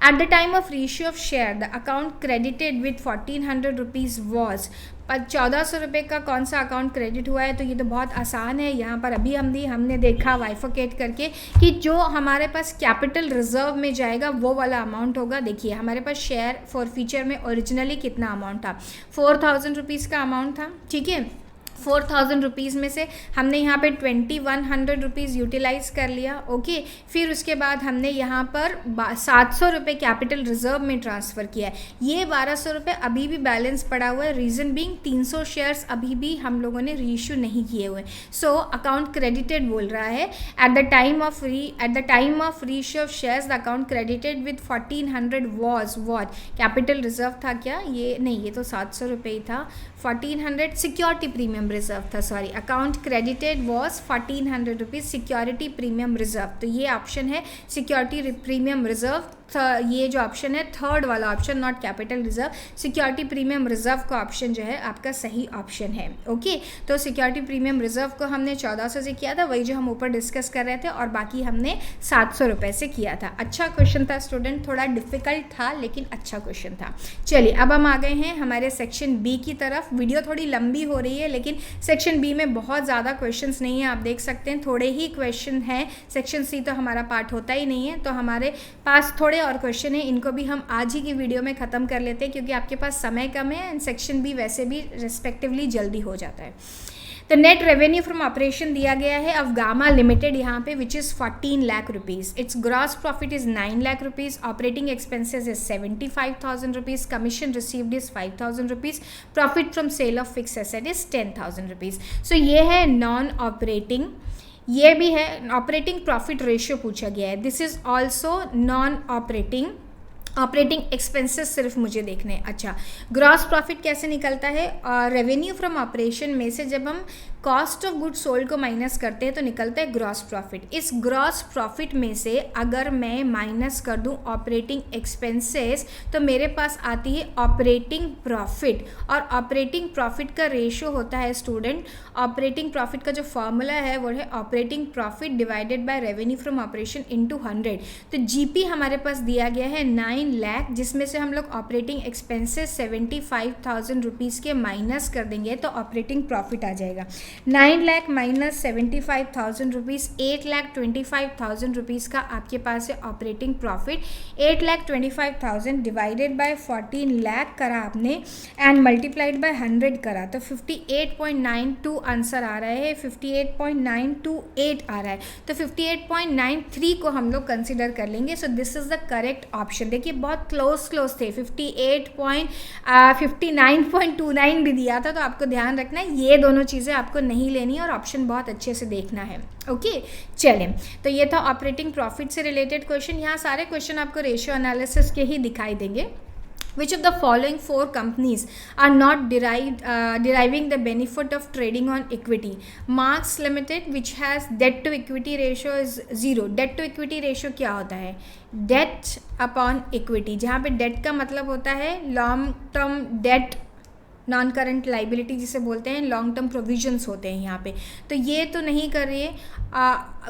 Speaker 1: Eight the time of reissue of share the account credited with 1400 rupees was, 1400 रुपये का कौन सा अकाउंट क्रेडिट हुआ है, तो ये तो बहुत आसान है। यहाँ पर अभी हमने देखा वाइफोकेट करके कि जो हमारे पास कैपिटल रिजर्व में जाएगा वो वाला अमाउंट होगा। देखिए हमारे पास शेयर फॉरफीचर में ओरिजिनली कितना अमाउंट था, 4000 रुपीज़ का अमाउंट था, ठीक है। 4000 रुपीज़ में से हमने यहाँ पे 2100 रुपीज़ यूटिलाइज़ कर लिया, ओके। फिर उसके बाद हमने यहाँ पर 700 रुपये कैपिटल रिजर्व में ट्रांसफ़र किया है। ये 1200 रुपये अभी भी बैलेंस पड़ा हुआ है, रीज़न बीइंग 300 शेयर्स अभी भी हम लोगों ने रीइश्यू नहीं किए हुए, सो अकाउंट क्रेडिटेड बोल रहा है। Eight the time of reissue of shares the account credited with 1400 was what, capital reserve था क्या, ये नहीं, ये तो 700 रुपये ही था। 1400 सिक्योरिटी प्रीमियम रिजर्व था, sorry, account credited was 1400 rupees security premium reserve, तो ये ऑप्शन है सिक्योरिटी प्रीमियम रिजर्व। ये जो ऑप्शन है थर्ड वाला option, not capital reserve, security premium reserve का ऑप्शन जो है आपका सही ऑप्शन है, ओके। तो सिक्योरिटी प्रीमियम रिजर्व को हमने 1400 से किया था, वही जो हम ऊपर डिस्कस कर रहे थे, और बाकी हमने 700 रुपये से किया था। अच्छा क्वेश्चन था स्टूडेंट, थोड़ा डिफिकल्ट था लेकिन अच्छा क्वेश्चन था। चलिए अब हम आ गए हैं हमारे सेक्शन बी की तरफ। वीडियो थोड़ी लंबी हो रही है लेकिन सेक्शन बी में बहुत ज़्यादा क्वेश्चंस नहीं है, आप देख सकते हैं थोड़े ही क्वेश्चन हैं। सेक्शन सी तो हमारा पार्ट होता ही नहीं है, तो हमारे पास थोड़े और क्वेश्चन है, इनको भी हम आज ही की वीडियो में ख़त्म कर लेते हैं क्योंकि आपके पास समय कम है एंड सेक्शन बी वैसे भी रिस्पेक्टिवली जल्दी हो जाता है। तो नेट रेवेन्यू फ्रॉम ऑपरेशन दिया गया है ऑफ गामा लिमिटेड यहाँ पे which is 14 lakh rupees, its gross profit is 9 lakh rupees, operating expenses is 75,000 rupees, commission received is 5,000 rupees, profit from sale of fix asset is 10,000 rupees. So ये है non operating, ये भी है ऑपरेटिंग प्रॉफिट रेशियो पूछा गया है, this is also non operating. Operating expenses सिर्फ मुझे देखने हैं। अच्छा, ग्रॉस प्रॉफिट कैसे निकलता है, रेवेन्यू फ्रॉम ऑपरेशन में से जब हम कॉस्ट ऑफ गुड सोल्ड को माइनस करते हैं तो निकलता है ग्रॉस प्रॉफिट। इस ग्रॉस प्रॉफिट में से अगर मैं माइनस कर दूं ऑपरेटिंग एक्सपेंसेस तो मेरे पास आती है ऑपरेटिंग प्रॉफिट, और ऑपरेटिंग प्रॉफिट का रेशियो होता है स्टूडेंट, ऑपरेटिंग प्रॉफिट का जो फॉर्मूला है वो है operating profit divided by revenue from operation into 100। तो जीपी हमारे पास दिया गया है 9 लाख, जिसमें से हम लोग ऑपरेटिंग एक्सपेंसेस 75,000 रुपीज़ के माइनस कर देंगे तो ऑपरेटिंग प्रॉफिट आ जाएगा। 9 लाख माइनस 75,000 रुपीज़, 8,25,000 रुपीज़ का आपके पास है operating profit. 8,25,000 divided by 14 lakh करा आपने एंड मल्टीप्लाइड बाय 100 करा तो 58.92 आंसर आ रहा है, 58.928 आ रहा है, तो 58.93 को हम लोग कंसिडर कर लेंगे। So this is the correct option. देखिए बहुत क्लोज थे, 59.29 भी दिया था, तो आपको ध्यान रखना है ये दोनों चीज़ें आपको नहीं लेनी और ऑप्शन बहुत अच्छे से देखना है, ओके। चलें, तो ये था ऑपरेटिंग प्रॉफिट से रिलेटेड क्वेश्चन। यहाँ सारे क्वेश्चन आपको रेशियो एनालिसिस के ही दिखाई देंगे। Which of the following 4 companies are not deriving the benefit of trading on equity? Marks Limited, which has debt to equity ratio is 0. Debt to equity ratio क्या होता है? Debt upon equity, जहाँ पे debt का मतलब होता है long term date, non current liability जिसे बोलते हैं, लॉन्ग टर्म प्रोविजंस होते हैं यहाँ पे, तो ये तो नहीं कर रही है।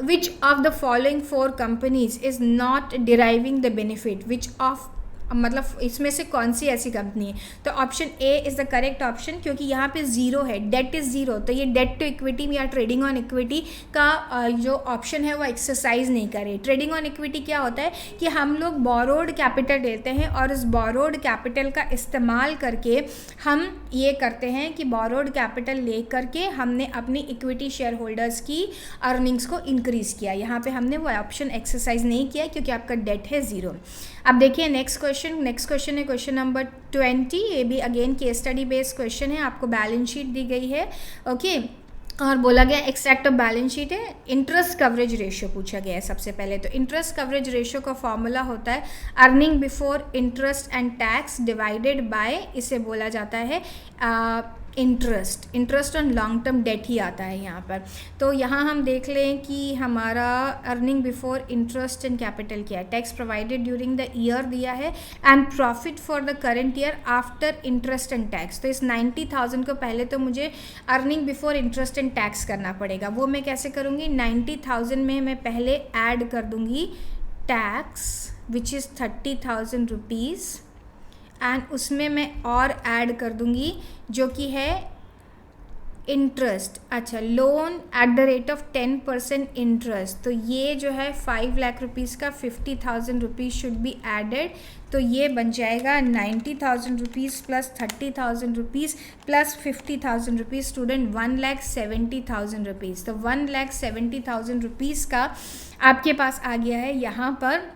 Speaker 1: विच of the following 4 companies is not deriving the benefit, which of मतलब इसमें से कौन सी ऐसी कंपनी है? तो option A is the correct option, क्योंकि यहाँ पे ज़ीरो है, डेट इज़ ज़ीरो, तो ये डेट टू इक्विटी या ट्रेडिंग ऑन इक्विटी का जो ऑप्शन है वो एक्सरसाइज नहीं करे। ट्रेडिंग ऑन इक्विटी क्या होता है कि हम लोग बोरोड कैपिटल लेते हैं और उस बोरोड कैपिटल का इस्तेमाल करके हम ये करते हैं कि बोरोड कैपिटल ले करके हमने अपनी इक्विटी शेयर होल्डर्स की अर्निंग्स को इंक्रीज़ किया। यहाँ पे हमने वो ऑप्शन एक्सरसाइज नहीं किया क्योंकि आपका डेट है ज़ीरो। अब देखिए नेक्स्ट क्वेश्चन है क्वेश्चन नंबर 20। ये भी again case study based question है। आपको बैलेंस शीट दी गई है, ओके, और बोला गया एक्सट्रैक्ट ऑफ बैलेंस शीट है। इंटरेस्ट कवरेज रेशियो पूछा गया है सबसे पहले। तो इंटरेस्ट कवरेज रेशियो का फॉर्मूला होता है earning before interest and tax divided by, इसे बोला जाता है interest on long term debt ही आता है यहाँ पर। तो यहाँ हम देख लें कि हमारा earning before interest and capital क्या है, tax provided during the year दिया है and profit for the current year after interest and tax. तो इस 90,000 को पहले तो मुझे earning before interest and tax करना पड़ेगा। वो मैं कैसे करूँगी? 90,000 में मैं पहले ऐड कर दूँगी tax which is 30,000 rupees, and उसमें मैं और ऐड कर दूंगी जो कि है इंटरेस्ट। अच्छा, loan eight the rate of 10% interest. तो ये जो है 5 लाख रुपीज़ का 50,000 रुपीज़ शुड बी एडेड। तो ये बन जाएगा 90,000 rupees plus 30,000 rupees plus 50,000 rupees student 1,70,000 rupees. तो 1,70,000 रुपीज़ का आपके पास आ गया है यहाँ पर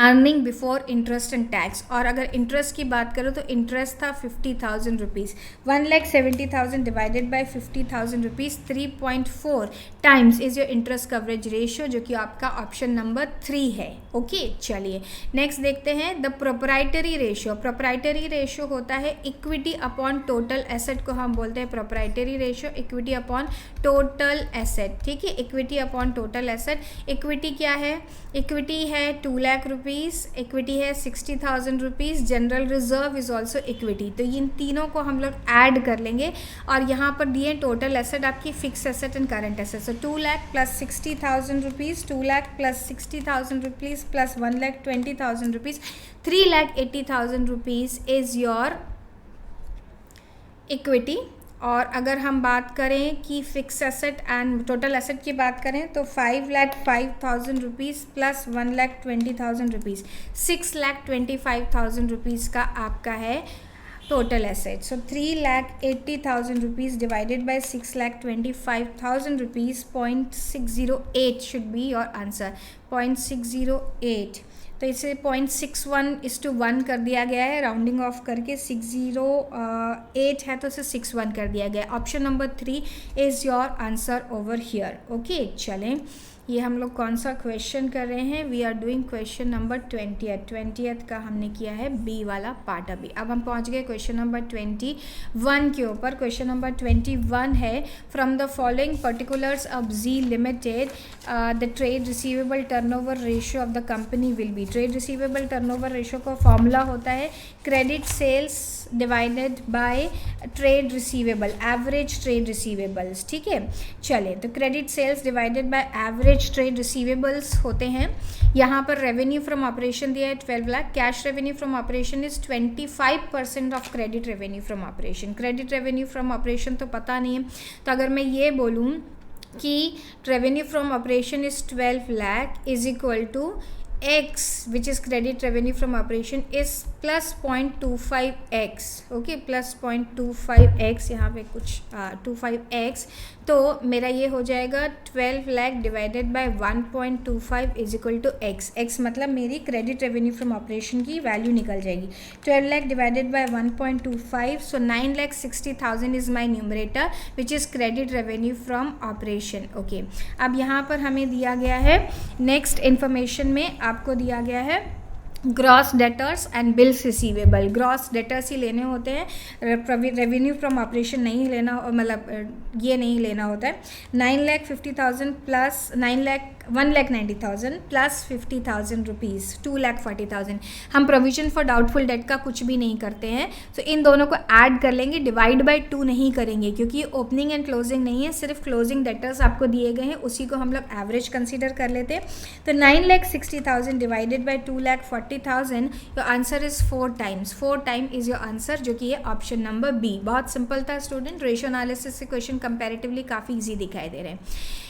Speaker 1: earning before interest and tax. और अगर इंटरेस्ट की बात करो तो इंटरेस्ट था 50,000 rupees. 1,70,000 divided by 50,000 rupees 3.4 times is your interest coverage ratio, जो कि आपका ऑप्शन नंबर 3 है। ओके, चलिए नेक्स्ट देखते हैं the proprietary ratio. Proprietary ratio होता है इक्विटी अपॉन टोटल एसेट को हम बोलते हैं proprietary ratio, equity upon total asset. ठीक है, equity upon total asset. Equity क्या है? इक्विटी है 2 लाख रुपीज़, इक्विटी है 60,000 rupees, general reserve is also equity. तो इन तीनों को हम लोग ऐड कर लेंगे और यहाँ पर दिए टोटल एसेट आपकी fix asset and current asset. So 2 lakh plus 60,000 rupees, 2 lakh plus 60,000 rupees plus 1,20,000 rupees, 3,80,000 rupees is your equity. और अगर हम बात करें कि fix asset and total asset की बात करें तो 5,05,000 रुपीज़ प्लस 1,20,000 रुपीज़, 6,25,000 रुपीज़ का आपका है total asset. So 3,80,000 rupees divided by 6,25,000 rupees, 0.608 should be your answer, 0.608। तो इसे 0.61:1 कर दिया गया है, राउंडिंग ऑफ करके 608 है तो इसे 61 कर दिया गया है। Option number 3 is your answer over here. Okay, चलें, ये हम लोग कौन सा क्वेश्चन कर रहे हैं? We are doing question number 20th का हमने किया है बी वाला पार्ट अभी। अब हम पहुंच गए क्वेश्चन नंबर 21 के ऊपर। क्वेश्चन नंबर 21 है from the following particulars of G limited the trade receivable turnover ratio of the company will be. Trade receivable turnover ratio का फॉर्मूला होता है credit sales divided by trade receivable, average trade receivables. ठीक है, चले, तो credit sales divided by average trade receivables होते हैं। यहाँ पर रेवेन्यू फ्रॉम ऑपरेशन दिया है 12 lakh, cash revenue from operation is 25% of credit revenue from operation. Credit revenue from operation तो पता नहीं है, तो अगर मैं ये बोलूँ कि revenue from operation is 12 lakh is equal to x which is credit revenue from operation is plus 0.25x, okay, plus 0.25x, यहाँ पे कुछ 25x, तो मेरा ये हो जाएगा 12 lakh divided by 1.25 is equal to x मतलब मेरी क्रेडिट रेवेन्यू फ्रॉम ऑपरेशन की वैल्यू निकल जाएगी 12 lakh divided by 1.25, so 9,60,000 is my numerator which is credit revenue from operation. Okay, अब यहाँ पर हमें दिया गया है नेक्स्ट इन्फॉर्मेशन में आपको दिया गया है gross debtors and bills receivable. Gross debtors ही लेने होते हैं, रेवेन्यू फ्रॉम ऑपरेशन नहीं लेना, मतलब ये नहीं लेना होता है। 9,50,000 प्लस 1,90,000 प्लस 50,000 रुपीज़, 2,40,000। हम प्रोविजन फॉर डाउटफुल डेट का कुछ भी नहीं करते हैं, तो इन दोनों को ऐड कर लेंगे, डिवाइड बाय 2 नहीं करेंगे क्योंकि ओपनिंग एंड क्लोजिंग नहीं है, सिर्फ क्लोजिंग डेटर्स आपको दिए गए हैं, उसी को हम लोग एवरेज कंसीडर कर लेते हैं। तो 9,60,000 divided by 2,40,000 40,000, your answer is 4 times. 4 time is your answer, जो कि है ऑप्शन नंबर बी. बहुत सिंपल था स्टूडेंट. रेशियो एनालिसिस से क्वेश्चन कंपैरेटिवली काफ़ी ईजी दिखाई दे रहे हैं.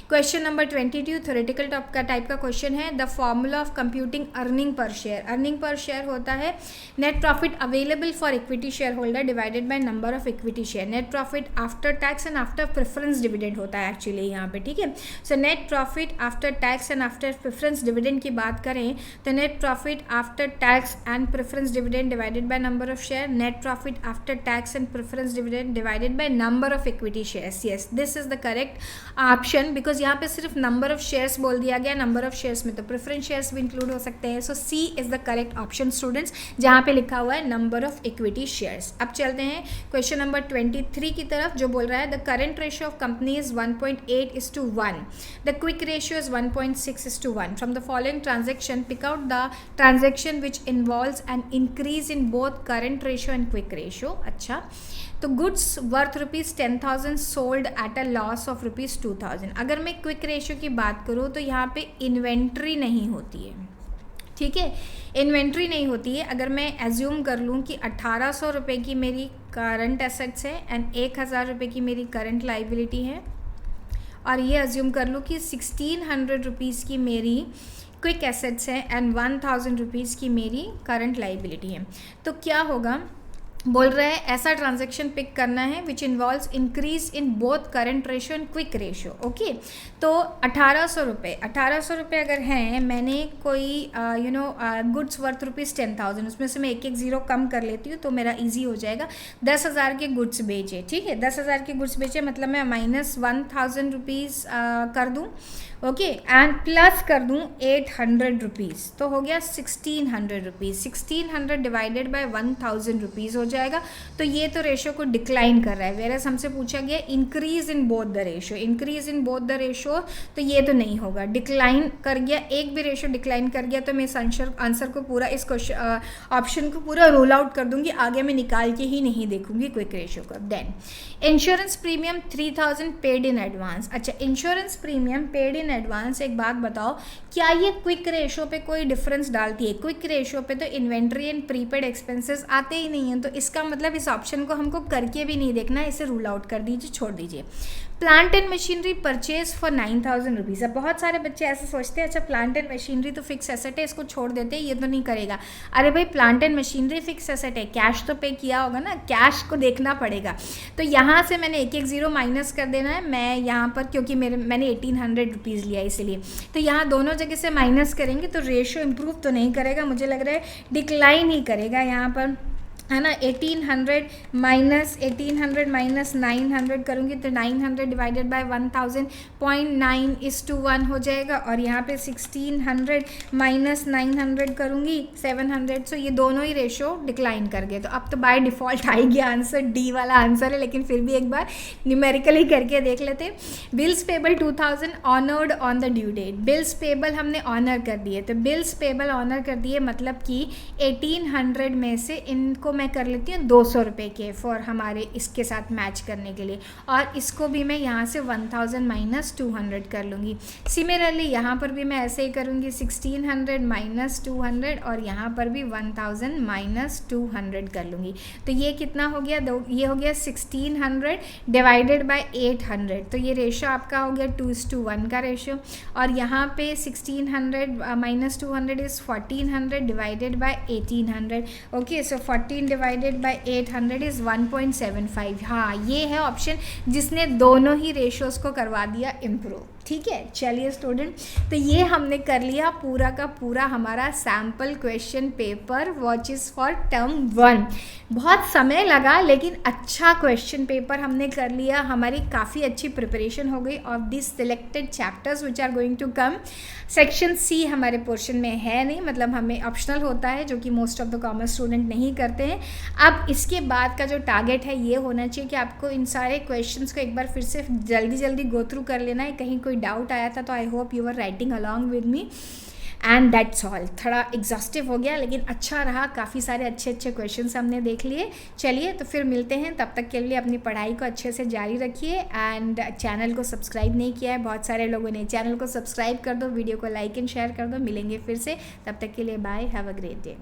Speaker 1: क्वेश्चन नंबर 22 थ्योरेटिकल टाइप का क्वेश्चन है. The formula of computing earning per share. Earning per share होता है net profit available for equity share holder divided by number of equity share. Net profit after tax and after preference dividend होता है actually यहाँ पे, ठीक है. So net profit after tax and after preference dividend की बात करें तो net profit after tax and preference dividend divided by number of share. Net profit after tax and preference dividend divided by number of equity shares. Yes, this is the correct option, because यहाँ पे सिर्फ number of shares बोल दिया गया. Number of shares में तो preference shares भी include हो सकते हैं. So C is the correct option students, जहाँ पे लिखा हुआ है नंबर ऑफ इक्विटी शेयर्स. अब चलते हैं क्वेश्चन नंबर 23 की तरफ, जो बोल रहा है the current ratio of company is 1.8:1. The quick ratio is 1.6:1. From the following transaction pick out the transaction which involves an increase in both current ratio and quick ratio. अच्छा, तो goods worth ₹10,000 sold at a loss of ₹2,000. अगर मैं quick ratio की बात करूँ तो यहाँ पे इन्वेंट्री नहीं होती है, ठीक है. इन्वेंट्री नहीं होती है. अगर मैं एज्यूम कर लूँ कि 1,800 रुपये की मेरी करंट एसेट्स है एंड 1,000 रुपये की मेरी करंट लाइबिलिटी है, और ये एज्यूम कर लूँ कि 1,600 रुपीज़ की मेरी क्विक एसेट्स है एंड 1,000 रुपीज़ की मेरी करंट लाइबिलिटी है, तो क्या होगा. बोल रहे हैं ऐसा ट्रांजैक्शन पिक करना है which involves increase in both current ratio and quick ratio. Okay, तो 1,800 रुपये अगर हैं, मैंने कोई गुड्स वर्थ ₹10,000, उसमें से मैं एक ज़ीरो कम कर लेती हूँ तो मेरा इजी हो जाएगा. 10,000 के गुड्स बेचे, ठीक है. 10,000 के गुड्स बेचे मतलब मैं -1,000 रुपीज़ कर दूँ, ओके, एंड प्लस कर दूँ 800 रुपीज़, तो हो गया 1,600 रुपीज़. 1,600 डिवाइडेड बाय 1,000 रुपीज़ हो जाएगा. तो ये तो रेशियो को डिक्लाइन कर रहा है, वेरस हमसे पूछा गया increase in both the ratio. Increase in both the ratio, तो ये तो नहीं होगा. डिक्लाइन कर गया, एक भी रेशियो डिक्लाइन कर गया तो मैं इस आंसर को पूरा, इस क्वेश्चन ऑप्शन को पूरा रोल आउट कर दूंगी, आगे मैं निकाल के ही नहीं देखूंगी क्विक रेशियो को. Then insurance premium 3,000 paid in advance. अच्छा, insurance premium paid in advance. एक बात बताओ, क्या ये क्विक रेशियो पे कोई डिफरेंस डालती है? क्विक रेशियो पे तो इन्वेंट्री एंड प्रीपेड एक्सपेंसेस आते ही नहीं हैं, तो इसका मतलब इस ऑप्शन को हमको करके भी नहीं देखना है, इसे रूल आउट कर दीजिए, छोड़ दीजिए. Plant and machinery purchase for 9,000 rupees. अब बहुत सारे बच्चे ऐसे सोचते हैं अच्छा प्लांट एंड मशीनरी तो फिक्स एसेट है, इसको छोड़ देते हैं, ये तो नहीं करेगा. अरे भाई, plant and machinery fix asset है, कैश तो पे किया होगा ना, कैश को देखना पड़ेगा. तो यहाँ से मैंने एक ज़ीरो माइनस कर देना है. मैं यहाँ पर क्योंकि मैंने 1,800 रुपीज़ लिया इसलिए, तो यहाँ दोनों जगह से माइनस करेंगे तो रेशियो इम्प्रूव तो नहीं करेगा, मुझे लग रहा है डिक्लाइन ही करेगा यहाँ पर, है ना. 1,800 माइनस 900 करूँगी तो 900 डिवाइडेड बाय 1,000 0.9:1 हो जाएगा. और यहाँ पे 1,600 माइनस 900 करूँगी 700. सो ये दोनों ही रेशो डिक्लाइन कर गए. तो अब तो बाय डिफ़ॉल्ट आ गया आंसर, डी वाला आंसर है, लेकिन फिर भी एक बार न्यूमेरिकली करके देख लेते. Bills payable 2,000 honoured on the due date. Bills payable हमने ऑनर कर दिए, तो बिल्स पेबल ऑनर कर दिए मतलब कि 1,800 में से इनको मैं कर लेती हूँ 200 रुपये के फॉर हमारे इसके साथ मैच करने के लिए, और इसको भी मैं यहाँ से 1,000 माइनस 200 कर लूँगी. सिमिलरली यहाँ पर भी मैं ऐसे ही करूँगी 1,600 माइनस 200 और यहाँ पर भी 1,000 माइनस 200 कर लूँगी. तो ये कितना हो गया, ये हो गया 1,600 डिवाइडेड बाय 800. तो ये रेशो आपका हो गया 2:1 का रेशो. और यहाँ पे 1,600 minus 200 is 1,400 divided by 1,800. Okay, so 14 divided by 800 is 1.75. हाँ, ये है ऑप्शन जिसने दोनों ही रेशियोज़ को करवा दिया इम्प्रूव. ठीक है, चलिए स्टूडेंट, तो ये हमने कर लिया पूरा का पूरा हमारा sample question paper watch is for term 1. बहुत समय लगा लेकिन अच्छा क्वेश्चन पेपर हमने कर लिया. हमारी काफ़ी अच्छी प्रिपरेशन हो गई of this selected chapters which are going to come. Section C हमारे पोर्शन में है नहीं, मतलब हमें ऑप्शनल होता है, जो कि most of the commerce student नहीं करते हैं. अब इसके बाद का जो टारगेट है ये होना चाहिए कि आपको इन सारे क्वेश्चंस को एक बार फिर से जल्दी गो थ्रू कर लेना है. कहीं कोई डाउट आया था तो I hope you are writing along with me. And that's all. थोड़ा एग्जॉस्टिव हो गया लेकिन अच्छा रहा, काफ़ी सारे अच्छे अच्छे क्वेश्चन हमने देख लिए। चलिए तो फिर मिलते हैं, तब तक के लिए अपनी पढ़ाई को अच्छे से जारी रखिए। एंड चैनल को सब्सक्राइब नहीं किया है बहुत सारे लोगों ने, चैनल को सब्सक्राइब कर दो, वीडियो को लाइक एंड शेयर कर दो। मिलेंगे फिर से, तब तक के लिए bye, have a great day.